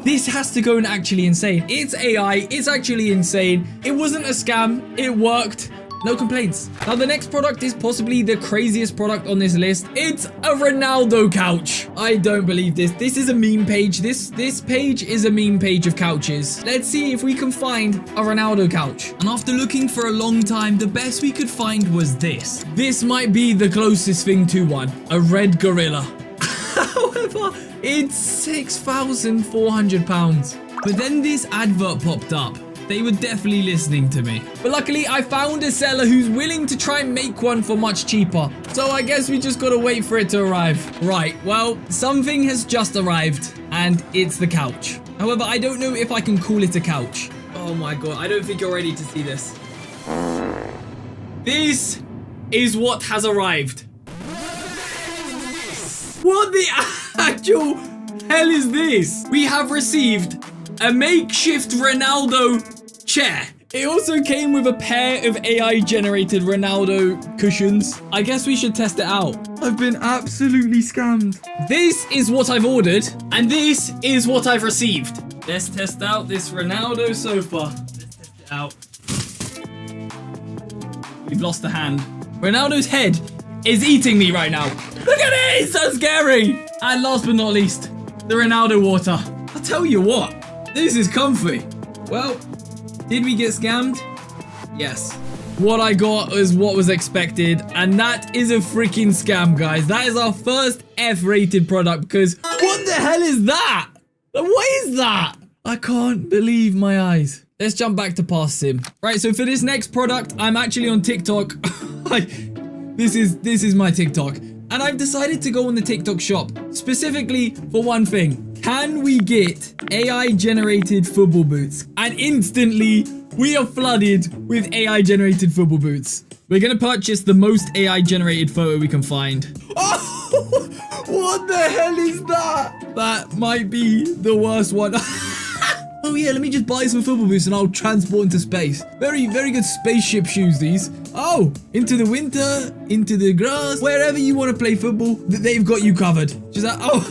This has to go and actually insane. It's AI. It's actually insane. It wasn't a scam. It worked. No complaints. Now the next product is possibly the craziest product on this list. It's a Ronaldo couch. I don't believe this. This is a meme page. This page is a meme page of couches. Let's see if we can find a Ronaldo couch. And after looking for a long time, the best we could find was this. This might be the closest thing to one. A red gorilla. However, it's £6,400. But then this advert popped up. They were definitely listening to me. But luckily, I found a seller who's willing to try and make one for much cheaper. So I guess we just gotta wait for it to arrive. Right, well, something has just arrived, and it's the couch. However, I don't know if I can call it a couch. Oh my god, I don't think you're ready to see this. This is what has arrived. What the actual hell is this? We have received a makeshift Ronaldo chair. It also came with a pair of AI generated Ronaldo cushions. I guess we should test it out. I've been absolutely scammed. This is what I've ordered, and this is what I've received. Let's test out this Ronaldo sofa. Let's test it out. We've lost a hand. Ronaldo's head is eating me right now. Look at it, it's so scary. And last but not least, the Ronaldo water. I'll tell you what, this is comfy. Well, did we get scammed? Yes. What I got is what was expected, and that is a freaking scam, guys. That is our first F-rated product, because what the hell is that? What is that? I can't believe my eyes. Let's jump back to past sim. Right, so for this next product, I'm actually on TikTok. This is my TikTok. And I've decided to go on the TikTok shop, specifically for one thing. Can we get AI-generated football boots? And instantly, we are flooded with AI-generated football boots. We're gonna purchase the most AI-generated photo we can find. Oh, what the hell is that? That might be the worst one. Oh yeah, let me just buy some football boots and I'll transport into space. Very, very good spaceship shoes, these. Oh, into the winter, into the grass, wherever you want to play football, they've got you covered. Just like, oh,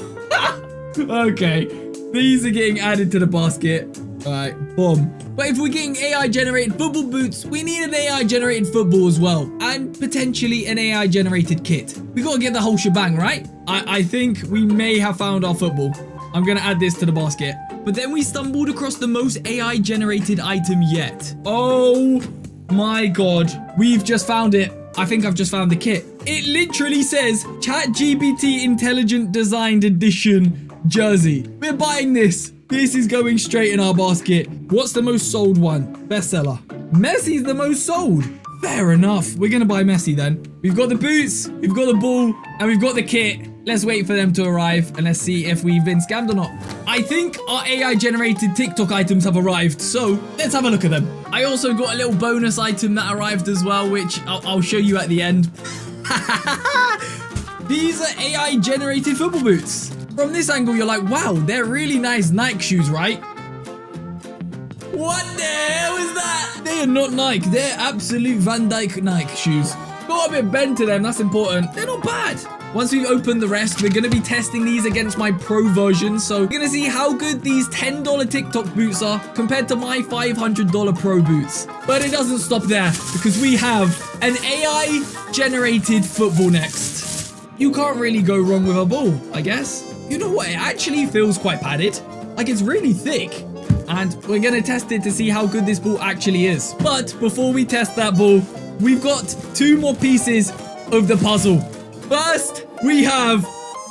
okay. These are getting added to the basket. All right, boom. But if we're getting AI-generated football boots, we need an AI-generated football as well. And potentially an AI-generated kit. We gotta get the whole shebang, right? I think we may have found our football. I'm gonna add this to the basket. But then we stumbled across the most AI-generated item yet. Oh my god. We've just found it. I think I've just found the kit. It literally says ChatGPT Intelligent Designed Edition jersey. We're buying this. This is going straight in our basket. What's the most sold one? Bestseller. Messi's the most sold. Fair enough. We're gonna buy Messi then. We've got the boots, we've got the ball, and we've got the kit. Let's wait for them to arrive and let's see if we've been scammed or not. I think our AI-generated TikTok items have arrived, so let's have a look at them. I also got a little bonus item that arrived as well, which I'll show you at the end. These are AI-generated football boots. From this angle, you're like, wow, they're really nice Nike shoes, right? What the hell is that? They are not Nike. They're absolute Van Dyke Nike shoes. Got a bit bent to them, that's important. They're not bad. Once we've opened the rest, we're going to be testing these against my pro version. So we're going to see how good these $10 TikTok boots are compared to my $500 pro boots. But it doesn't stop there because we have an AI-generated football next. you can't really go wrong with a ball, I guess. You know what? It actually feels quite padded. Like it's really thick. And we're going to test it to see how good this ball actually is. But before we test that ball, we've got 2 more pieces of the puzzle. First, we have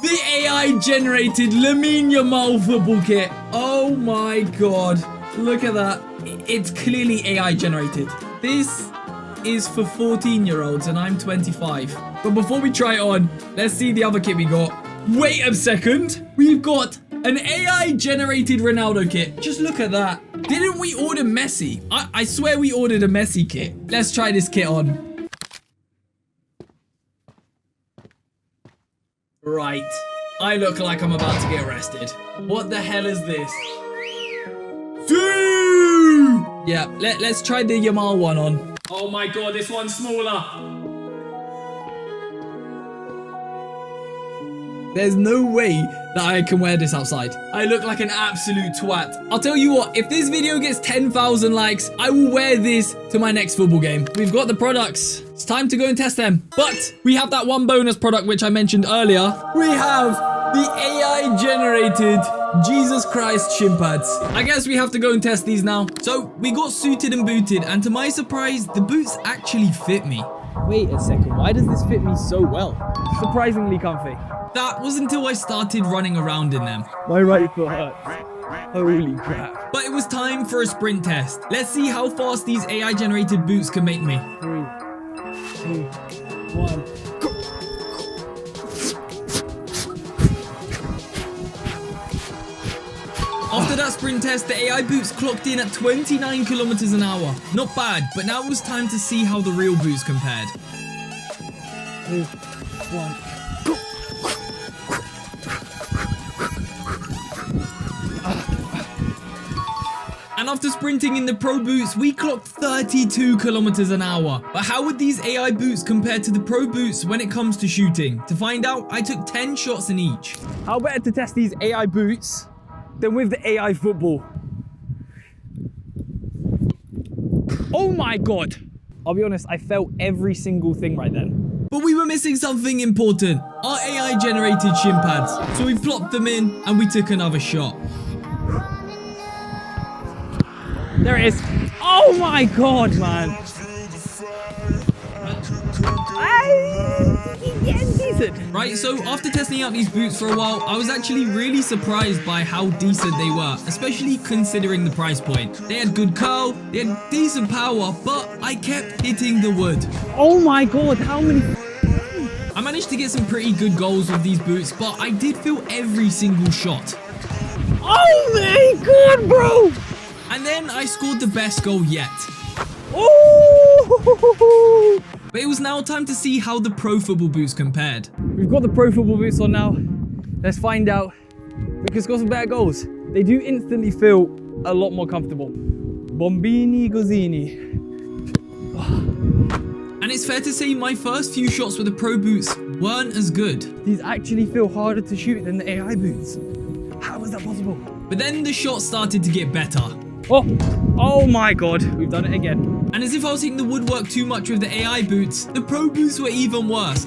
the AI-generated Lamine Yamal football kit. Oh my god. Look at that. It's clearly AI-generated. This is for 14-year-olds and I'm 25. But before we try it on, let's see the other kit we got. Wait a second. We've got an AI-generated Ronaldo kit. Just look at that. Didn't we order Messi? I swear we ordered a Messi kit. Let's try this kit on. Right. I look like I'm about to get arrested. What the hell is this? Yeah, let's try the Yamal one on. Oh my god, this one's smaller. There's no way that I can wear this outside. I look like an absolute twat. I'll tell you what, if this video gets 10,000 likes, I will wear this to my next football game. We've got the products. It's time to go and test them. But we have that one bonus product which I mentioned earlier. We have the AI-generated Jesus Christ shin pads. I guess we have to go and test these now. So we got suited and booted, and to my surprise, the boots actually fit me. Wait a second, why does this fit me so well? Surprisingly comfy. That was until I started running around in them. My right foot hurts. Holy crap. But it was time for a sprint test. Let's see how fast these AI-generated boots can make me. 3, 2, 1, go! After that sprint test, the AI boots clocked in at 29 kilometers an hour. Not bad, but now it was time to see how the real boots compared. 2, 1, go! And after sprinting in the pro boots, we clocked 32 kilometers an hour. But how would these AI boots compare to the pro boots when it comes to shooting? To find out, I took 10 shots in each. How better to test these AI boots than with the AI football? Oh my god. I'll be honest, I felt every single thing right then. But we were missing something important. Our AI generated shin pads. So we plopped them in and we took another shot. There it is. Oh my god, man. Getting decent. Right, so after testing out these boots for a while, I was actually really surprised by how decent they were, especially considering the price point. They had good curl, they had decent power, but I kept hitting the wood. Oh my god, how many... I managed to get some pretty good goals with these boots, but I did feel every single shot. Oh my god, bro! And then I scored the best goal yet. Oh! But it was now time to see how the pro football boots compared. We've got the pro football boots on now. Let's find out we can score some better goals. They do instantly feel a lot more comfortable. Bombini Gozzini. And it's fair to say my first few shots with the pro boots weren't as good. These actually feel harder to shoot than the AI boots. How is that possible? But then the shots started to get better. Oh my god, we've done it again. And as if I was hitting the woodwork too much with the AI boots, the pro boots were even worse.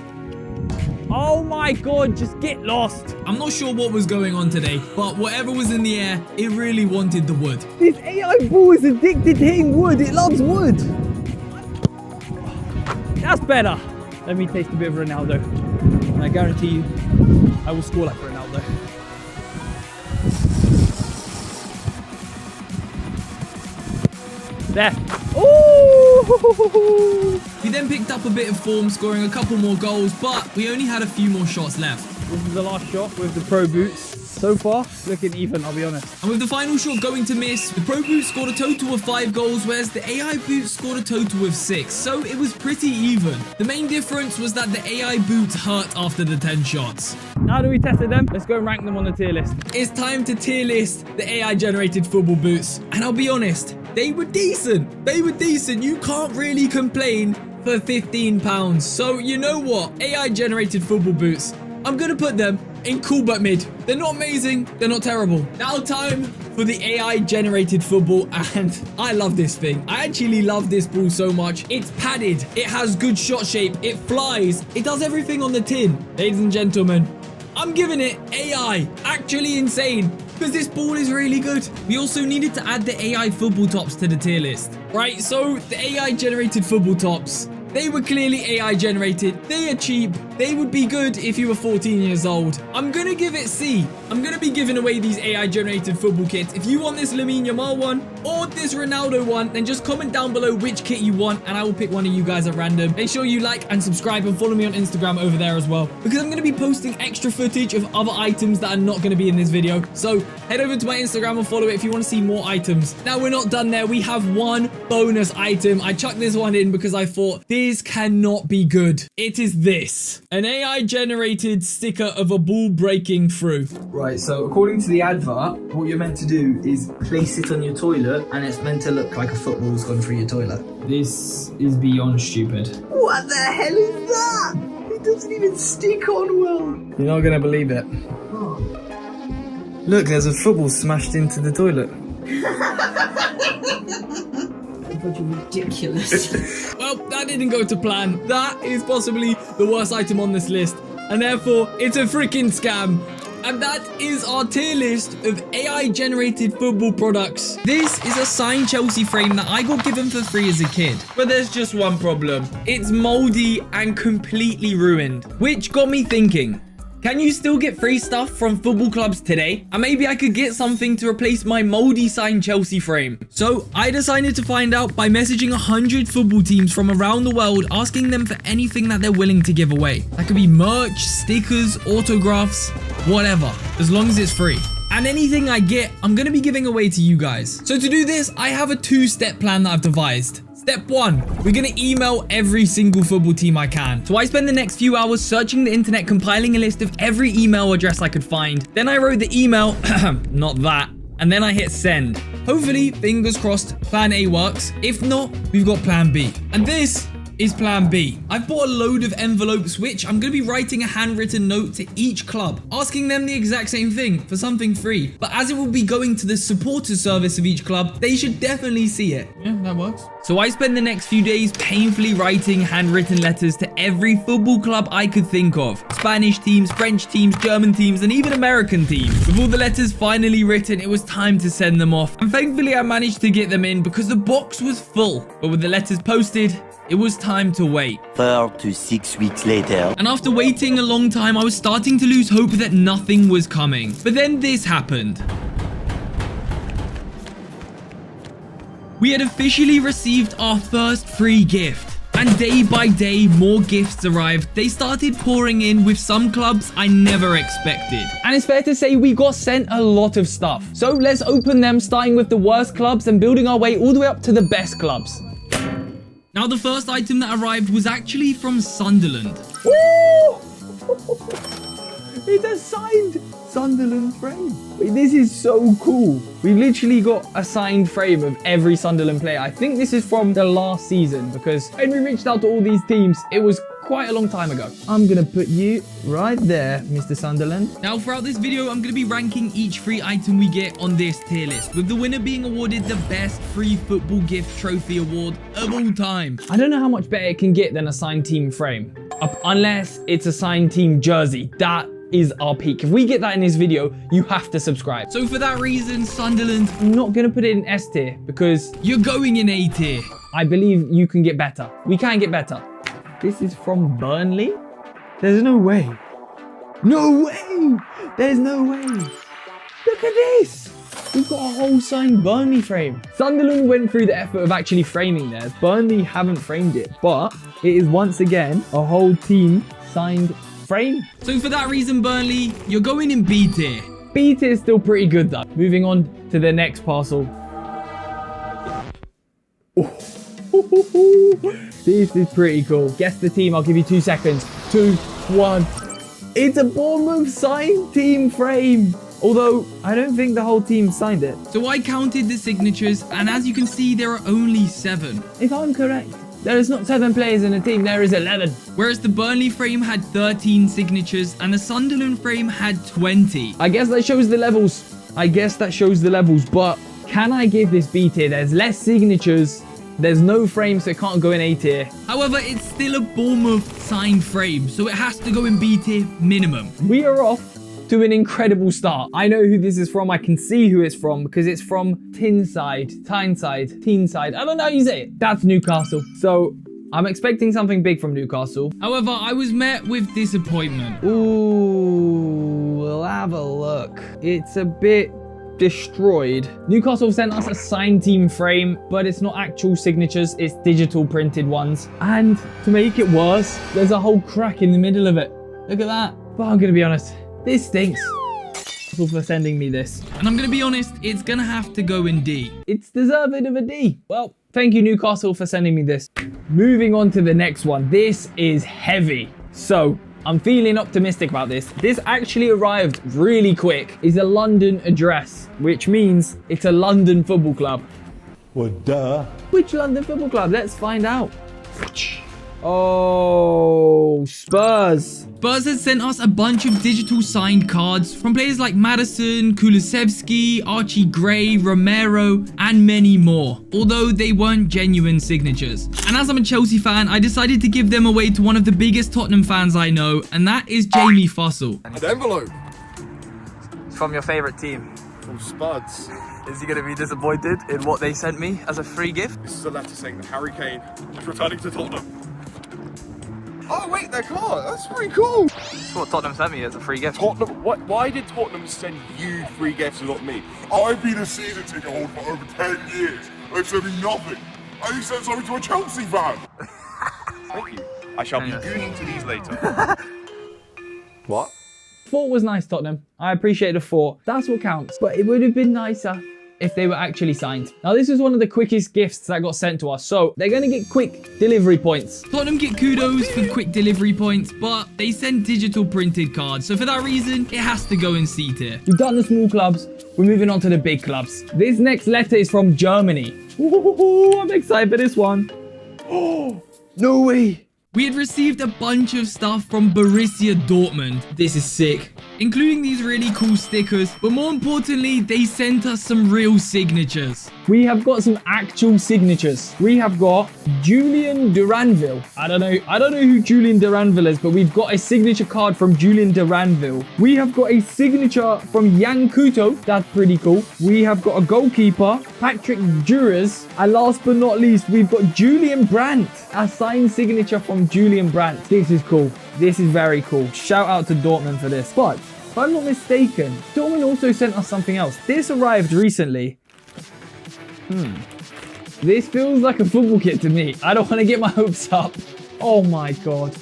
Oh my god, just get lost. I'm not sure what was going on today, but whatever was in the air, it really wanted the wood. This AI ball is addicted to hitting wood. It loves wood. That's better. Let me taste a bit of Ronaldo. And I guarantee you, I will score like Ronaldo. There. Ooh! We then picked up a bit of form, scoring a couple more goals, but we only had a few more shots left. This is the last shot with the pro boots. So far, looking even, I'll be honest. And with the final shot going to miss, the pro boots scored a total of 5 goals, whereas the AI boots scored a total of 6. So it was pretty even. The main difference was that the AI boots hurt after the 10 shots. Now that we tested them, let's go and rank them on the tier list. It's time to tier list the AI generated football boots. And I'll be honest, they were decent. They were decent. You can't really complain for £15. So you know what? AI generated football boots, I'm going to put them in cool but mid. They're not amazing. They're not terrible. Now time for the AI generated football, and I love this thing. I actually love this ball so much. It's padded. It has good shot shape. It flies. It does everything on the tin. Ladies and gentlemen, I'm giving it AI. Actually insane. Because this ball is really good. We also needed to add the AI football tops to the tier list. Right, so the AI generated football tops, they were clearly AI generated. They are cheap. They would be good if you were 14 years old. I'm going to give it C. I'm going to be giving away these AI generated football kits. If you want this Lamine Yamal one or this Ronaldo one, then just comment down below which kit you want and I will pick one of you guys at random. Make sure you like and subscribe and follow me on Instagram over there as well, because I'm going to be posting extra footage of other items that are not going to be in this video. So head over to my Instagram and follow it if you want to see more items. Now we're not done there. We have one bonus item. I chucked this one in because I thought this cannot be good. It is this. An AI generated sticker of a ball breaking through. Right, so according to the advert, what you're meant to do is place it on your toilet and it's meant to look like a football's gone through your toilet. This is beyond stupid. What the hell is that? It doesn't even stick on well. You're not gonna believe it. Look, there's a football smashed into the toilet. Ridiculous. Well, that didn't go to plan. That is possibly the worst item on this list, and therefore it's a freaking scam. And that is our tier list of AI generated football products. This is a signed Chelsea frame that I got given for free as a kid. But there's just one problem. It's moldy and completely ruined, which got me thinking, can you still get free stuff from football clubs today? And maybe I could get something to replace my moldy signed Chelsea frame. So I decided to find out by messaging 100 football teams from around the world, asking them for anything that they're willing to give away. That could be merch, stickers, autographs, whatever, as long as it's free. And anything I get, I'm going to be giving away to you guys. So to do this, I have a 2-step plan that I've devised. Step 1, we're going to email every single football team I can. So I spend the next few hours searching the internet, compiling a list of every email address I could find. Then I wrote the email, not that, and then I hit send. Hopefully, fingers crossed, plan A works. If not, we've got plan B. And this is plan B. I've bought a load of envelopes, which I'm going to be writing a handwritten note to each club, asking them the exact same thing for something free. But as it will be going to the supporter service of each club, they should definitely see it. Yeah, that works. So I spend the next few days painfully writing handwritten letters to every football club I could think of. Spanish teams, French teams, German teams, and even American teams. With all the letters finally written, it was time to send them off. And thankfully I managed to get them in because the box was full. But with the letters posted, it was time to wait. 4 to 6 weeks later. And after waiting a long time, I was starting to lose hope that nothing was coming. But then this happened. We had officially received our first free gift. And day by day, more gifts arrived. They started pouring in with some clubs I never expected. And it's fair to say we got sent a lot of stuff. So let's open them, starting with the worst clubs and building our way all the way up to the best clubs. Now, the first item that arrived was actually from Sunderland. Woo! It's a signed Sunderland frame. Wait, this is so cool. We literally got a signed frame of every Sunderland player. I think this is from the last season, because when we reached out to all these teams, it was quite a long time ago. I'm gonna put you right there, Mr. Sunderland. Now, throughout this video, I'm gonna be ranking each free item we get on this tier list, with the winner being awarded the best free football gift trophy award of all time. I don't know how much better it can get than a signed team frame, unless it's a signed team jersey. That is our peak. If we get that in this video, you have to subscribe. So for that reason, Sunderland, I'm not gonna put it in S tier because you're going in A tier. I believe you can get better. We can get better. This is from Burnley? There's no way. No way! There's no way. Look at this! We've got a whole signed Burnley frame. Sunderland went through the effort of actually framing theirs. Burnley haven't framed it, but it is once again a whole team signed frame. So for that reason, Burnley, you're going in B tier. B tier is still pretty good though. Moving on to the next parcel. This is pretty cool. Guess the team. I'll give you 2 seconds. 2, 1. It's a Bournemouth signed team frame. Although, I don't think the whole team signed it. So I counted the signatures, and as you can see, there are only 7. If I'm correct, There is not 7 players in a team, there is 11. Whereas the Burnley frame had 13 signatures and the Sunderland frame had 20. I guess that shows the levels. But can I give this B tier? There's less signatures. There's no frame, so it can't go in A tier. However, it's still a Bournemouth signed frame, so it has to go in B tier minimum. We are off to an incredible start. I know who this is from. I can see who it's from because it's from Teenside. I don't know how you say it. That's Newcastle. So I'm expecting something big from Newcastle. However, I was met with disappointment. Ooh, we'll have a look. It's a bit destroyed. Newcastle sent us a signed team frame, but it's not actual signatures, it's digital printed ones. And to make it worse, there's a whole crack in the middle of it. Look at that. But I'm gonna be honest, this stinks. For sending me this. And I'm gonna be honest, it's gonna have to go in D. It's deserving of a D. Well, thank you Newcastle for sending me this. Moving on to the next one. This is heavy. So I'm feeling optimistic about this. This actually arrived really quick. It's a London address, which means it's a London football club. Well, duh. Which London football club? Let's find out. Oh, Spurs. Spurs has sent us a bunch of digital signed cards from players like Madison, Kulusevski, Archie Gray, Romero, and many more, although they weren't genuine signatures. And as I'm a Chelsea fan, I decided to give them away to one of the biggest Tottenham fans I know, and that is Jamie Fussell. An envelope. It's from your favourite team. From Spuds. Is he going to be disappointed in what they sent me as a free gift? This is a letter saying that Harry Kane is returning to Tottenham. Oh wait, their card. That's pretty cool. That's what Tottenham sent me as a free gift. Tottenham. What? Why did Tottenham send you free gifts and not me? I've been a season ticket holder for over 10 years. They've sent me nothing. I need to send something to a Chelsea fan. Thank you. I shall be gooning to these later. What? Thought was nice, Tottenham. I appreciate the thought. That's what counts. But it would have been nicer if they were actually signed. Now, this is one of the quickest gifts that got sent to us, so they're going to get quick delivery points. Tottenham get kudos for quick delivery points, but they send digital printed cards, so for that reason, it has to go in C tier. We've done the small clubs, we're moving on to the big clubs. This next letter is from Germany. Ooh, I'm excited for this one. Oh, no way. We had received a bunch of stuff from Borussia Dortmund. This is sick. Including these really cool stickers, but more importantly, they sent us some real signatures. We have got some actual signatures. We have got Julian Duranville. I don't know who Julian Duranville is, but we've got a signature card from Julian Duranville. We have got a signature from Jan Kuto. That's pretty cool. We have got a goalkeeper, Patrick Duras. And last but not least, we've got Julian Brandt. A signed signature from Julian Brandt. This is cool. This is very cool. Shout out to Dortmund for this. But if I'm not mistaken, Dortmund also sent us something else. This arrived recently. This feels like a football kit to me. I don't want to get my hopes up. Oh my god.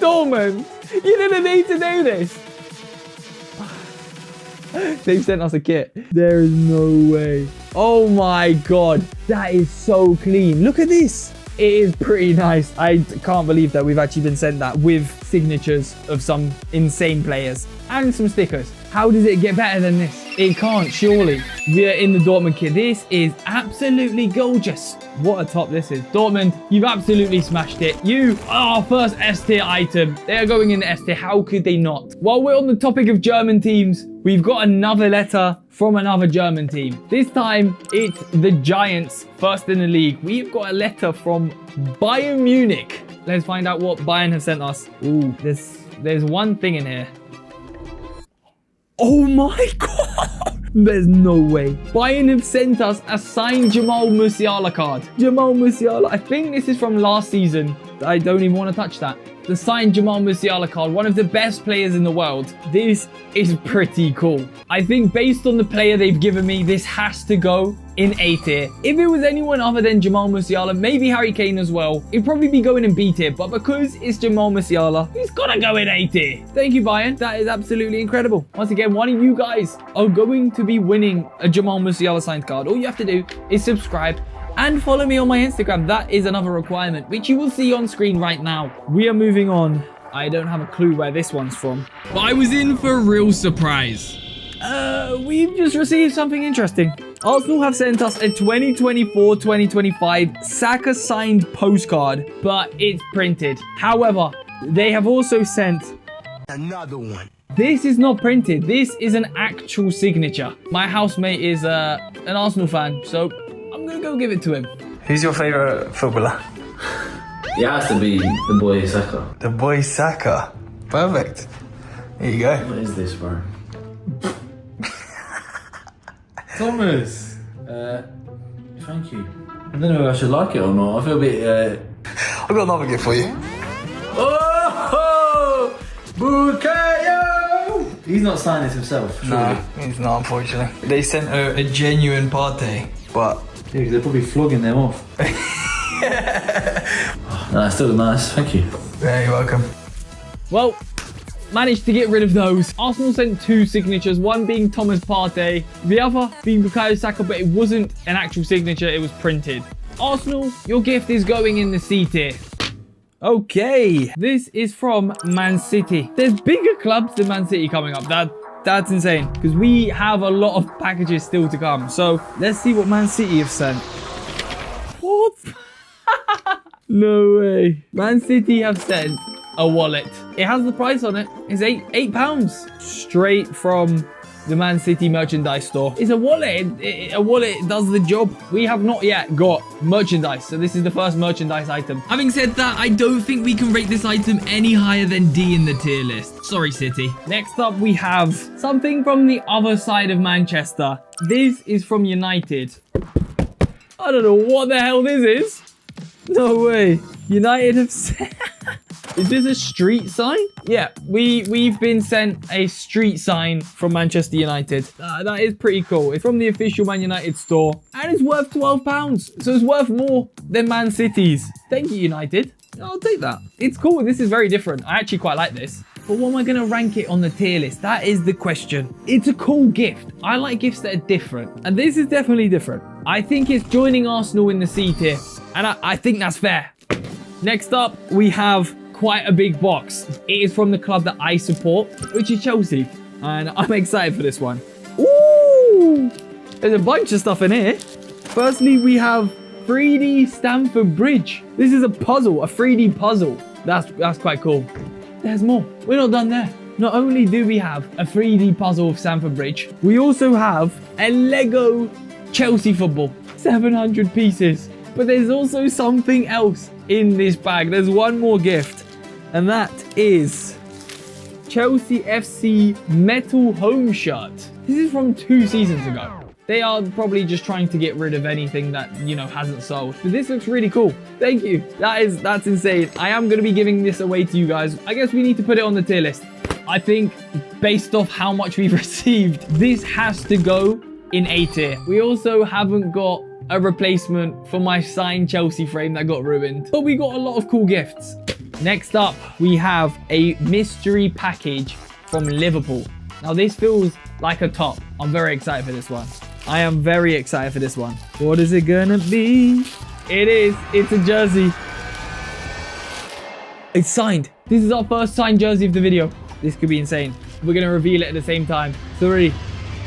Dortmund, you didn't need to do this. They've sent us a kit. There is no way. Oh my god. That is so clean. Look at this. It is pretty nice. I can't believe that we've actually been sent that with signatures of some insane players and some stickers. How does it get better than this? It can't, surely. We are in the Dortmund kit. This is absolutely gorgeous. What a top this is. Dortmund, you've absolutely smashed it. You are our first S tier item. They are going in the S tier. How could they not? While we're on the topic of German teams, we've got another letter from another German team. This time, it's the Giants, first in the league. We've got a letter from Bayern Munich. Let's find out what Bayern have sent us. Ooh, there's one thing in here. Oh my god! There's no way. Bayern have sent us a signed Jamal Musiala card. Jamal Musiala. I think this is from last season. I don't even want to touch that. The signed Jamal Musiala card, one of the best players in the world. This is pretty cool. I think based on the player they've given me, this has to go in A tier. If it was anyone other than Jamal Musiala, maybe Harry Kane as well, it'd probably be going in B tier. But because it's Jamal Musiala, he's got to go in A tier. Thank you, Bayern. That is absolutely incredible. Once again, one of you guys are going to be winning a Jamal Musiala signed card. All you have to do is subscribe and follow me on my Instagram. That is another requirement, which you will see on screen right now. We are moving on. I don't have a clue where this one's from. But I was in for a real surprise. We've just received something interesting. Arsenal have sent us a 2024-2025 Saka signed postcard, but it's printed. However, they have also sent another one. This is not printed. This is an actual signature. My housemate is an Arsenal fan, so I'm gonna go give it to him. Who's your favourite footballer? It has to be the boy Saka. The boy Saka. Perfect. There you go. What is this, bro? Thomas. Thank you. I don't know if I should like it or not. I feel a bit. I've got another gift for you. Oh! Bukayo! He's not signed this himself. Surely. No, he's not, unfortunately. They sent a genuine Partey, but yeah, they're probably flogging them off. No, it's still nice. Thank you. Yeah, you're welcome. Well, managed to get rid of those. Arsenal sent 2 signatures, one being Thomas Partey, the other being Bukayo Saka, but it wasn't an actual signature, it was printed. Arsenal, your gift is going in the C tier. Okay, this is from Man City. There's bigger clubs than Man City coming up. That's insane, because we have a lot of packages still to come. So let's see what Man City have sent. What? No way. Man City have sent a wallet. It has the price on it. It's £8. Straight from the Man City merchandise store. It's a wallet. A wallet does the job. We have not yet got merchandise, so this is the first merchandise item. Having said that, I don't think we can rate this item any higher than D in the tier list. Sorry, City. Next up, we have something from the other side of Manchester. This is from United. I don't know what the hell this is. No way. United have sent... Is this a street sign? Yeah, we've been sent a street sign from Manchester United. That is pretty cool. It's from the official Man United store and it's worth £12. So it's worth more than Man City's. Thank you, United. I'll take that. It's cool. This is very different. I actually quite like this. But what am I going to rank it on the tier list? That is the question. It's a cool gift. I like gifts that are different. And this is definitely different. I think it's joining Arsenal in the C tier. And I think that's fair. Next up, we have quite a big box. It is from the club that I support, which is Chelsea. And I'm excited for this one. Ooh! There's a bunch of stuff in here. Firstly, we have 3D Stamford Bridge. This is a puzzle, a 3D puzzle. That's quite cool. There's more. We're not done there. Not only do we have a 3D puzzle of Stamford Bridge, we also have a Lego Chelsea football. 700 pieces. But there's also something else in this bag. There's one more gift. And that is Chelsea FC metal home shirt. This is from 2 seasons ago. They are probably just trying to get rid of anything that, you know, hasn't sold. But this looks really cool. Thank you. That's insane. I am going to be giving this away to you guys. I guess we need to put it on the tier list. I think based off how much we've received, this has to go in A tier. We also haven't got a replacement for my signed Chelsea frame that got ruined. But we got a lot of cool gifts. Next up, we have a mystery package from Liverpool. Now, this feels like a top. I'm very excited for this one. I am very excited for this one. What is it gonna be? It is. It's a jersey. It's signed. This is our first signed jersey of the video. This could be insane. We're gonna reveal it at the same time. 3,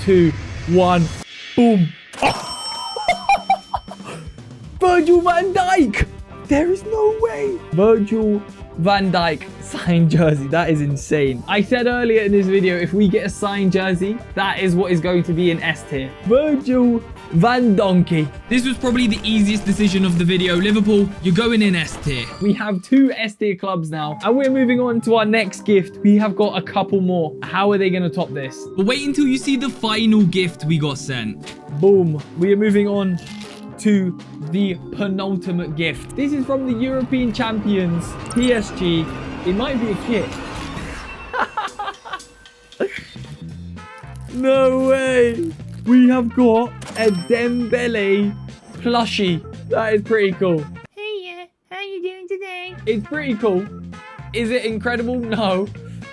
2, 1. Boom. Virgil van Dijk. There is no way. Virgil van Dijk signed jersey. That is insane. I said earlier in this video, if we get a signed jersey, that is what is going to be in S tier. Virgil van Donkey. This was probably the easiest decision of the video. Liverpool, you're going in S tier. We have 2 S tier clubs now, and we're moving on to our next gift. We have got a couple more. How are they going to top this? But wait until you see the final gift we got sent. Boom. We are moving on to the penultimate gift. This is from the European champions, PSG. It might be a kit. No way. We have got a Dembele plushie. That is pretty cool. Hey, how are you doing today? It's pretty cool. Is it incredible? No.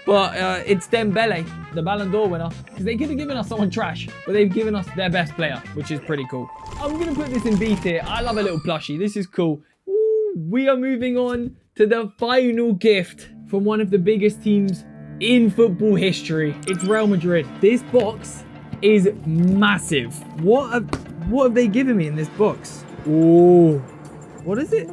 But it's Dembele, the Ballon d'Or winner. Because they could have given us someone trash, but they've given us their best player, which is pretty cool. I'm going to put this in B tier. I love a little plushie. This is cool. Ooh, we are moving on to the final gift from one of the biggest teams in football history. It's Real Madrid. This box is massive. What a... What have they given me in this box? Oh, what is it?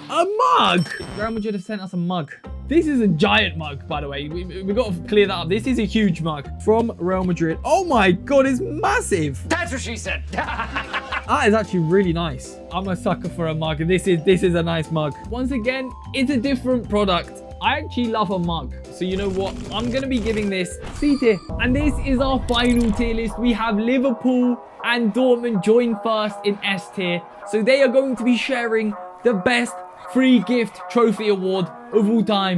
A mug! Real Madrid have sent us a mug. This is a giant mug, by the way. We got to clear that up. This is a huge mug from Real Madrid. Oh my God, it's massive. That's what she said. That is actually really nice. I'm a sucker for a mug. This is a nice mug. Once again, it's a different product. I actually love a mug. So you know what? I'm going to be giving this C tier. And this is our final tier list. We have Liverpool and Dortmund join first in S tier. So they are going to be sharing the best free gift trophy award of all time.